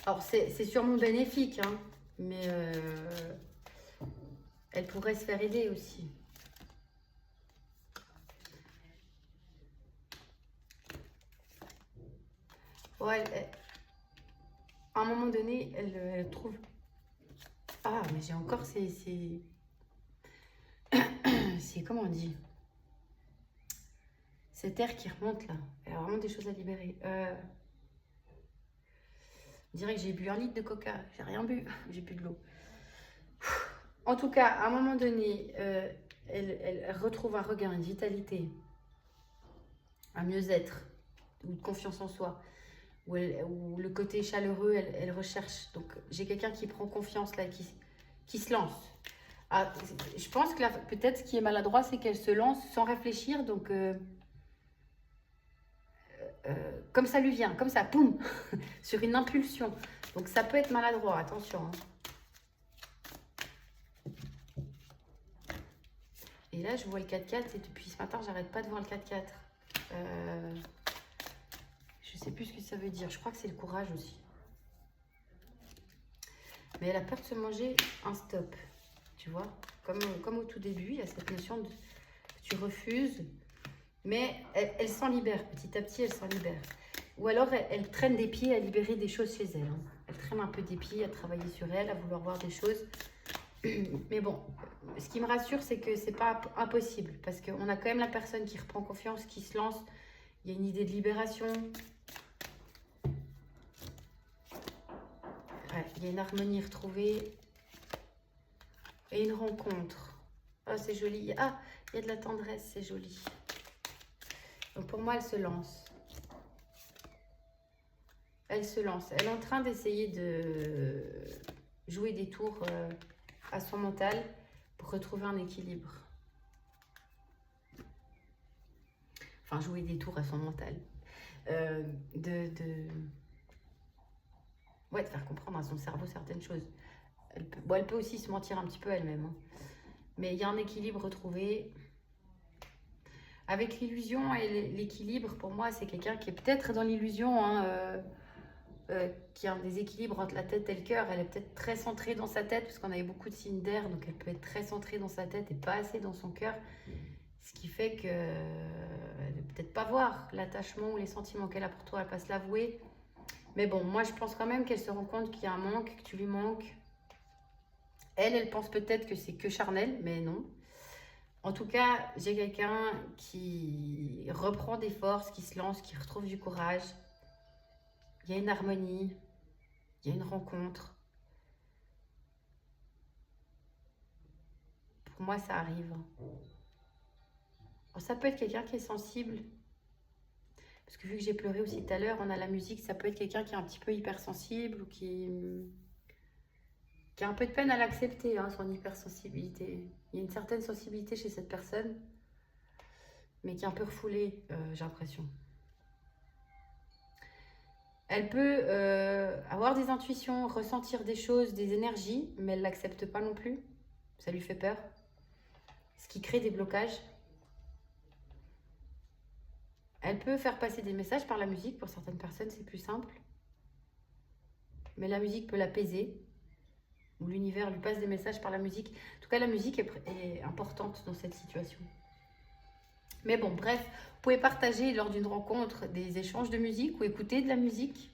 Alors c'est sûrement bénéfique, hein, mais elle pourrait se faire aider aussi. Ouais, à un moment donné, elle trouve. Ah, mais j'ai encore c'est comment on dit? Cette air qui remonte là. Elle a vraiment des choses à libérer. On dirait que j'ai bu 1 litre de coca. J'ai rien bu. J'ai bu de l'eau. En tout cas, à un moment donné, elle retrouve un regain, une vitalité, un mieux-être, ou de confiance en soi, où le côté chaleureux, elle recherche. Donc, j'ai quelqu'un qui prend confiance là, qui se lance. Ah, je pense que peut-être ce qui est maladroit, c'est qu'elle se lance sans réfléchir. Donc, comme ça lui vient, comme ça, boum, sur une impulsion. Donc, ça peut être maladroit, attention. Hein. Et là, je vois le 4x4 et depuis ce matin, j'arrête pas de voir le 4x4. Je sais plus ce que ça veut dire. Je crois que c'est le courage aussi. Mais elle a peur de se manger un stop. Tu vois, comme au tout début, il y a cette notion de tu refuses. Mais elle s'en libère. Petit à petit, elle s'en libère. Ou alors, elle traîne des pieds à libérer des choses chez elle. Hein. Elle traîne un peu des pieds à travailler sur elle, à vouloir voir des choses. Mais bon, ce qui me rassure, c'est que c'est pas impossible. Parce qu'on a quand même la personne qui reprend confiance, qui se lance. Il y a une idée de libération. Ouais, il y a une harmonie retrouvée. Et une rencontre. Oh, c'est joli. Ah, il y a de la tendresse, c'est joli. Donc pour moi, elle se lance. Elle se lance. Elle est en train d'essayer de jouer des tours à son mental pour retrouver un équilibre. Enfin, jouer des tours à son mental. Ouais, de faire comprendre à son cerveau certaines choses. Elle peut aussi se mentir un petit peu elle-même. Hein. Mais il y a un équilibre retrouvé. Avec l'illusion et l'équilibre, pour moi, c'est quelqu'un qui est peut-être dans l'illusion, hein, qui a un déséquilibre entre la tête et le cœur. Elle est peut-être très centrée dans sa tête, parce qu'on avait beaucoup de signes d'air, donc elle peut être très centrée dans sa tête et pas assez dans son cœur. Ce qui fait qu'elle ne peut peut-être pas voir l'attachement ou les sentiments qu'elle a pour toi, elle ne va pas se l'avouer. Mais bon, moi, je pense quand même qu'elle se rend compte qu'il y a un manque, que tu lui manques. Elle pense peut-être que c'est que charnel, mais non. En tout cas, j'ai quelqu'un qui reprend des forces, qui se lance, qui retrouve du courage. Il y a une harmonie, il y a une rencontre. Pour moi, ça arrive. Alors, ça peut être quelqu'un qui est sensible. Parce que vu que j'ai pleuré aussi tout à l'heure, on a la musique, ça peut être quelqu'un qui est un petit peu hypersensible ou qui a un peu de peine à l'accepter, hein, son hypersensibilité. Il y a une certaine sensibilité chez cette personne, mais qui est un peu refoulée, j'ai l'impression. Elle peut avoir des intuitions, ressentir des choses, des énergies, mais elle ne l'accepte pas non plus. Ça lui fait peur. Ce qui crée des blocages. Elle peut faire passer des messages par la musique. Pour certaines personnes, c'est plus simple. Mais la musique peut l'apaiser. Ou l'univers lui passe des messages par la musique. En tout cas, la musique est importante dans cette situation. Mais bon, bref, vous pouvez partager lors d'une rencontre des échanges de musique ou écouter de la musique.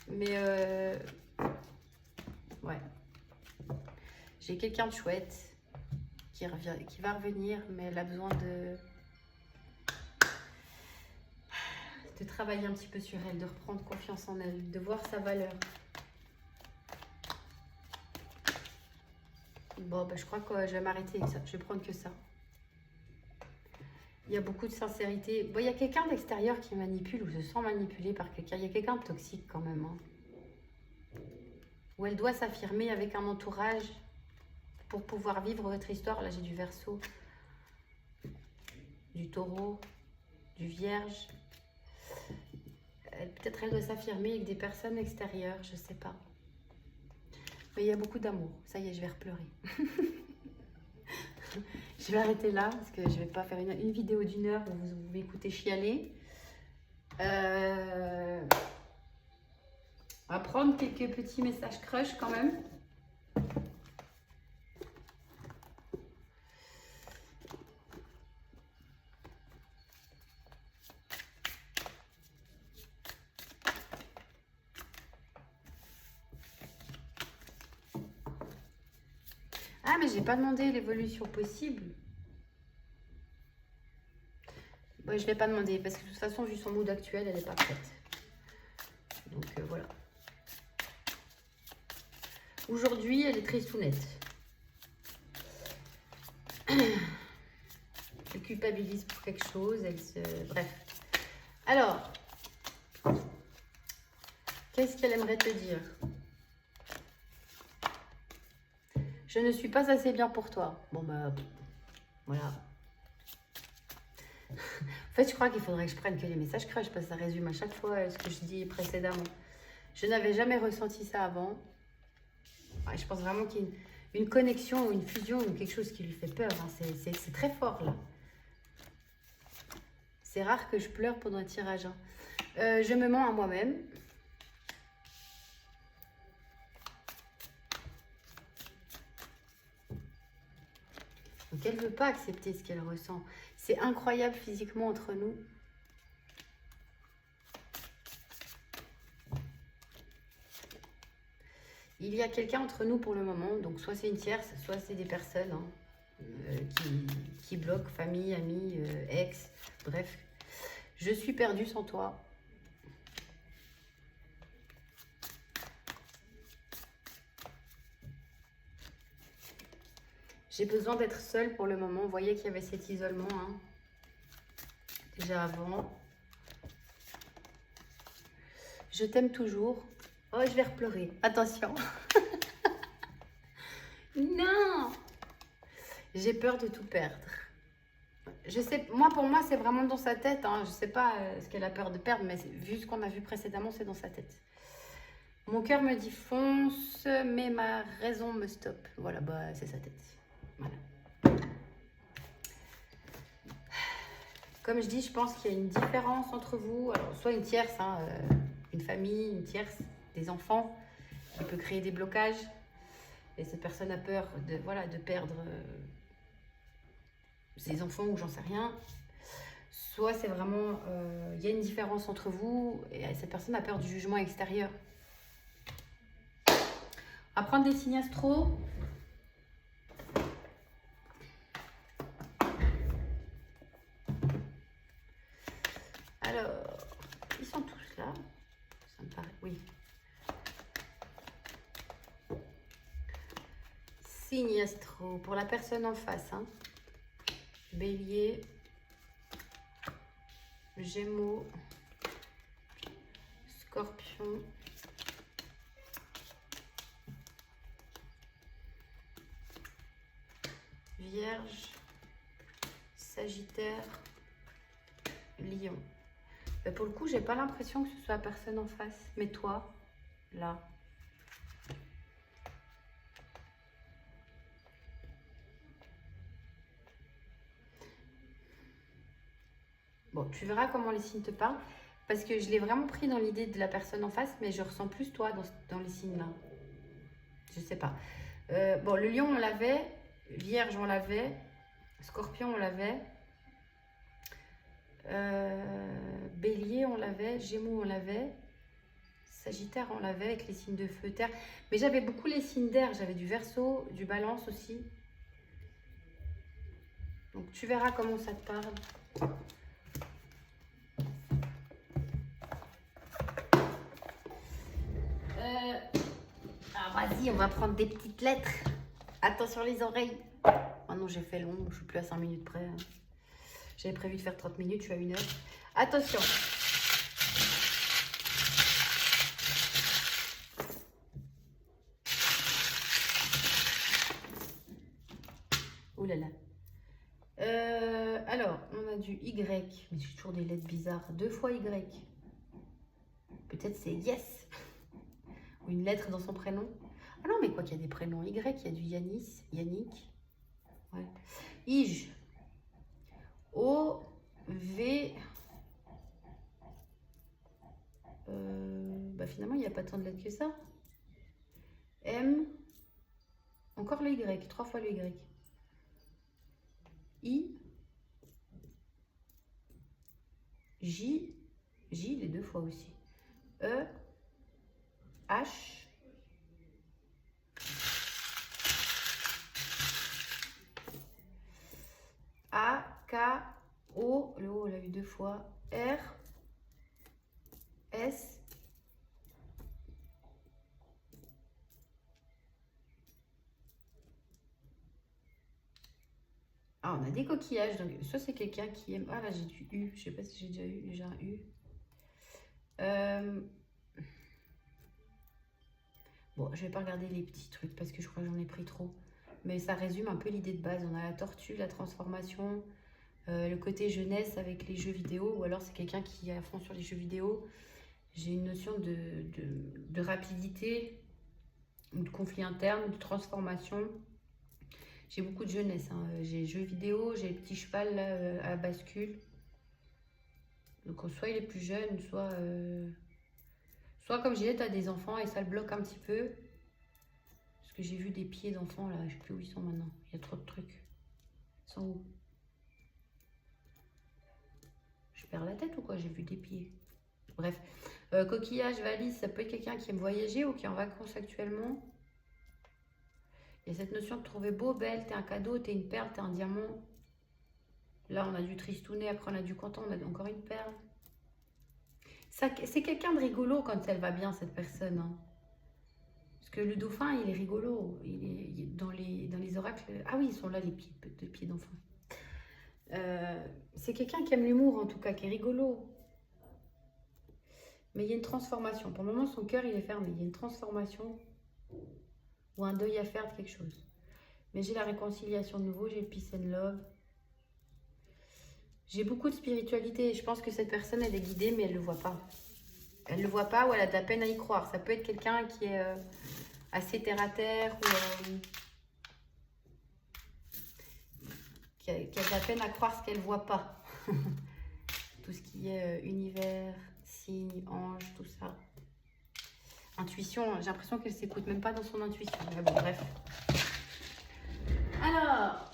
Mais ouais. J'ai quelqu'un de chouette qui va revenir, mais elle a besoin de travailler un petit peu sur elle, de reprendre confiance en elle, de voir sa valeur. Bon, bah, je crois que je vais m'arrêter avec ça. Je vais prendre que ça. Il y a beaucoup de sincérité. Bon, il y a quelqu'un d'extérieur qui manipule ou se sent manipulé par quelqu'un. Il y a quelqu'un de toxique quand même. Hein. Où elle doit s'affirmer avec un entourage pour pouvoir vivre votre histoire. Là, j'ai du Verseau, du Taureau, du Vierge. Peut-être elle doit s'affirmer avec des personnes extérieures, je sais pas. Mais il y a beaucoup d'amour. Ça y est, je vais repleurer. Je vais arrêter là parce que je vais pas faire une vidéo d'1 heure où vous m'écoutez chialer. On va prendre quelques petits messages crush quand même. Ah, mais j'ai pas demandé l'évolution possible. Ouais, je vais pas demander parce que de toute façon, vu son mood actuel, elle n'est pas prête. Donc voilà. Aujourd'hui, elle est tristounette. Elle culpabilise pour quelque chose. Bref. Alors, qu'est-ce qu'elle aimerait te dire? Je ne suis pas assez bien pour toi. Bon, bah, voilà. En fait, je crois qu'il faudrait que je prenne que les messages crush parce que ça résume à chaque fois ce que je dis précédemment. Je n'avais jamais ressenti ça avant. Ouais, je pense vraiment qu'il y a une connexion ou une fusion ou quelque chose qui lui fait peur. Hein. C'est très fort, là. C'est rare que je pleure pendant un tirage. Hein. Je me mens à moi-même. Donc, elle ne veut pas accepter ce qu'elle ressent. C'est incroyable physiquement entre nous. Il y a quelqu'un entre nous pour le moment. Donc, soit c'est une tierce, soit c'est des personnes hein, qui bloquent, famille, amis, ex, bref. Je suis perdue sans toi. J'ai besoin d'être seule pour le moment. Vous voyez qu'il y avait cet isolement hein, déjà avant. Je t'aime toujours. Oh, je vais repleurer. Attention. Non. J'ai peur de tout perdre. Je sais, pour moi, c'est vraiment dans sa tête. Hein. Je ne sais pas ce qu'elle a peur de perdre, mais vu ce qu'on a vu précédemment, c'est dans sa tête. Mon cœur me dit fonce, mais ma raison me stoppe. Voilà, bah, c'est sa tête. Voilà. Comme je dis, je pense qu'il y a une différence entre vous. Alors, soit une tierce, hein, une famille, une tierce, des enfants, qui peut créer des blocages. Et cette personne a peur de, voilà, de perdre ses enfants ou j'en sais rien. Soit c'est vraiment, il y a une différence entre vous et cette personne a peur du jugement extérieur. On va prendre des signes astro. Alors, ils sont tous là. Ça me paraît, oui. Signe astro pour la personne en face. Hein. Bélier, Gémeaux, Scorpion, Vierge, Sagittaire, Lion. Mais pour le coup, j'ai pas l'impression que ce soit la personne en face. Mais toi, là. Bon, tu verras comment les signes te parlent. Parce que je l'ai vraiment pris dans l'idée de la personne en face, mais je ressens plus toi dans les signes là. Je sais pas. Bon, le lion, on l'avait. Vierge, on l'avait. Scorpion, on l'avait. Bélier, on l'avait. Gémeaux, on l'avait. Sagittaire, on l'avait avec les signes de feu, terre. Mais j'avais beaucoup les signes d'air. J'avais du Verseau, du Balance aussi. Donc, tu verras comment ça te parle. Vas-y, on va prendre des petites lettres. Attention les oreilles. Oh non, j'ai fait long, je suis plus à 5 minutes près. J'avais prévu de faire 30 minutes, je suis à 1 heure. Attention. Ouh là là. Alors, on a du Y, mais j'ai toujours des lettres bizarres. 2 fois Y. Peut-être c'est yes. Ou une lettre dans son prénom. Ah non, mais quoi qu'il y a des prénoms Y, il y a du Yanis, Yannick. Ouais. Ige. O, V. Finalement, il n'y a pas tant de lettres que ça. M. Encore le Y, 3 fois le Y. I. J. J, les 2 fois aussi. E. H. A, K, O, le O, on l'a eu 2 fois, R, S, ah, on a des coquillages, donc soit c'est quelqu'un qui aime, ah là j'ai du U, je sais pas si j'ai déjà eu, j'ai un U. Bon, je vais pas regarder les petits trucs parce que je crois que j'en ai pris trop, mais ça résume un peu l'idée de base. On a la tortue, la transformation, le côté jeunesse avec les jeux vidéo, ou alors c'est quelqu'un qui est à fond sur les jeux vidéo. J'ai une notion de rapidité, ou de conflit interne, de transformation. J'ai beaucoup de jeunesse, hein. J'ai jeux vidéo, j'ai le petit cheval là, à bascule. Donc soit il est plus jeune, soit comme je disais, tu as des enfants et ça le bloque un petit peu. Parce que j'ai vu des pieds d'enfants là, je sais plus où ils sont maintenant. Il y a trop de trucs. Ils sont où? Je perds la tête ou quoi? J'ai vu des pieds. Bref. Coquillage, valise, ça peut être quelqu'un qui aime voyager ou qui est en vacances actuellement. Il y a cette notion de trouver beau, belle, t'es un cadeau, t'es une perle, t'es un diamant. Là, on a du tristounet, après on a du content, on a encore une perle. C'est quelqu'un de rigolo quand elle va bien, cette personne. Hein. Parce que le dauphin, il est rigolo. Il est dans les oracles. Ah oui, ils sont là, les pieds d'enfant. C'est quelqu'un qui aime l'humour, en tout cas, qui est rigolo. Mais il y a une transformation. Pour le moment, son cœur, il est fermé. Il y a une transformation ou un deuil à faire de quelque chose. Mais j'ai la réconciliation de nouveau, j'ai le peace and love. J'ai beaucoup de spiritualité. Je pense que cette personne, elle est guidée, mais elle ne le voit pas. Elle ne le voit pas ou elle a de la peine à y croire. Ça peut être quelqu'un qui est assez terre à terre ou qui a de la peine à croire ce qu'elle ne voit pas. Tout ce qui est univers, signe, ange, tout ça. Intuition, j'ai l'impression qu'elle ne s'écoute même pas dans son intuition. Mais bon, bref. Alors,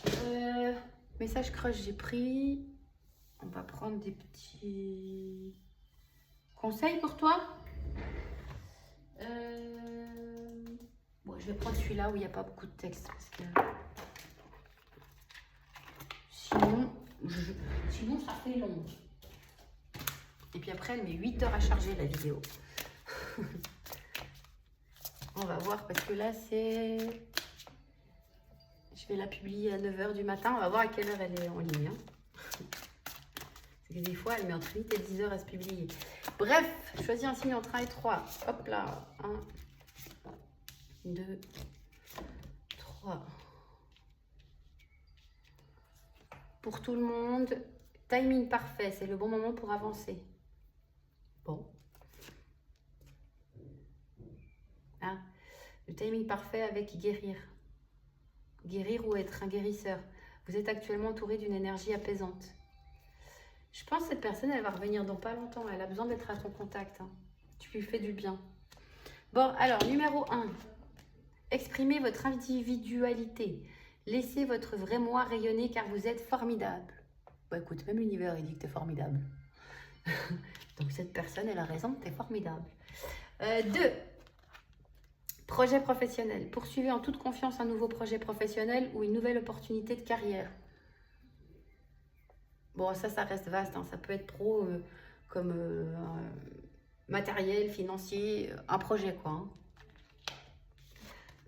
message crush, j'ai pris. On va prendre des petits conseils pour toi. Bon, je vais prendre celui-là où il n'y a pas beaucoup de texte. Parce que sinon, ça fait long. Et puis après, elle met 8 heures à charger la vidéo. On va voir parce que là, c'est... Je vais la publier à 9 h du matin. On va voir à quelle heure elle est en ligne. Hein. C'est que des fois, elle met entre 8 et 10 heures à se publier. Bref, choisis un signe entre 1 et 3. Hop là. 1, 2, 3. Pour tout le monde, timing parfait. C'est le bon moment pour avancer. Bon. Ah, le timing parfait avec guérir. Guérir ou être un guérisseur. Vous êtes actuellement entouré d'une énergie apaisante. Je pense que cette personne, elle va revenir dans pas longtemps. Elle a besoin d'être à ton contact. Hein. Tu lui fais du bien. Bon, alors, numéro 1. Exprimez votre individualité. Laissez votre vrai moi rayonner car vous êtes formidable. Bon, écoute, même l'univers, il dit que tu es formidable. Donc, cette personne, elle a raison, tu es formidable. 2. Projet professionnel. Poursuivez en toute confiance un nouveau projet professionnel ou une nouvelle opportunité de carrière. Bon, ça reste vaste. Hein. Ça peut être pro comme matériel, financier, un projet, quoi. Hein.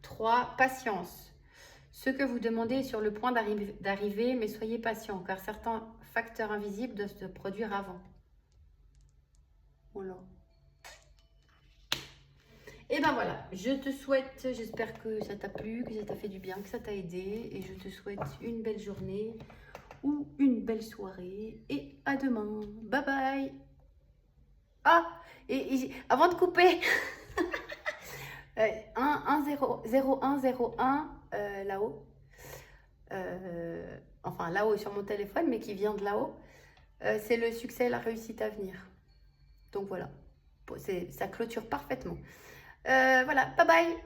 3. Patience. Ce que vous demandez est sur le point d'arriver, mais soyez patient, car certains facteurs invisibles doivent se produire avant. Voilà. Et ben voilà, je te souhaite, j'espère que ça t'a plu, que ça t'a fait du bien, que ça t'a aidé. Et je te souhaite une belle journée ou une belle soirée. Et à demain. Bye bye. Ah, et avant de couper, 0101 là-haut. Enfin là-haut sur mon téléphone, mais qui vient de là-haut. C'est le succès, la réussite à venir. Donc voilà, ça clôture parfaitement. Voilà, bye bye.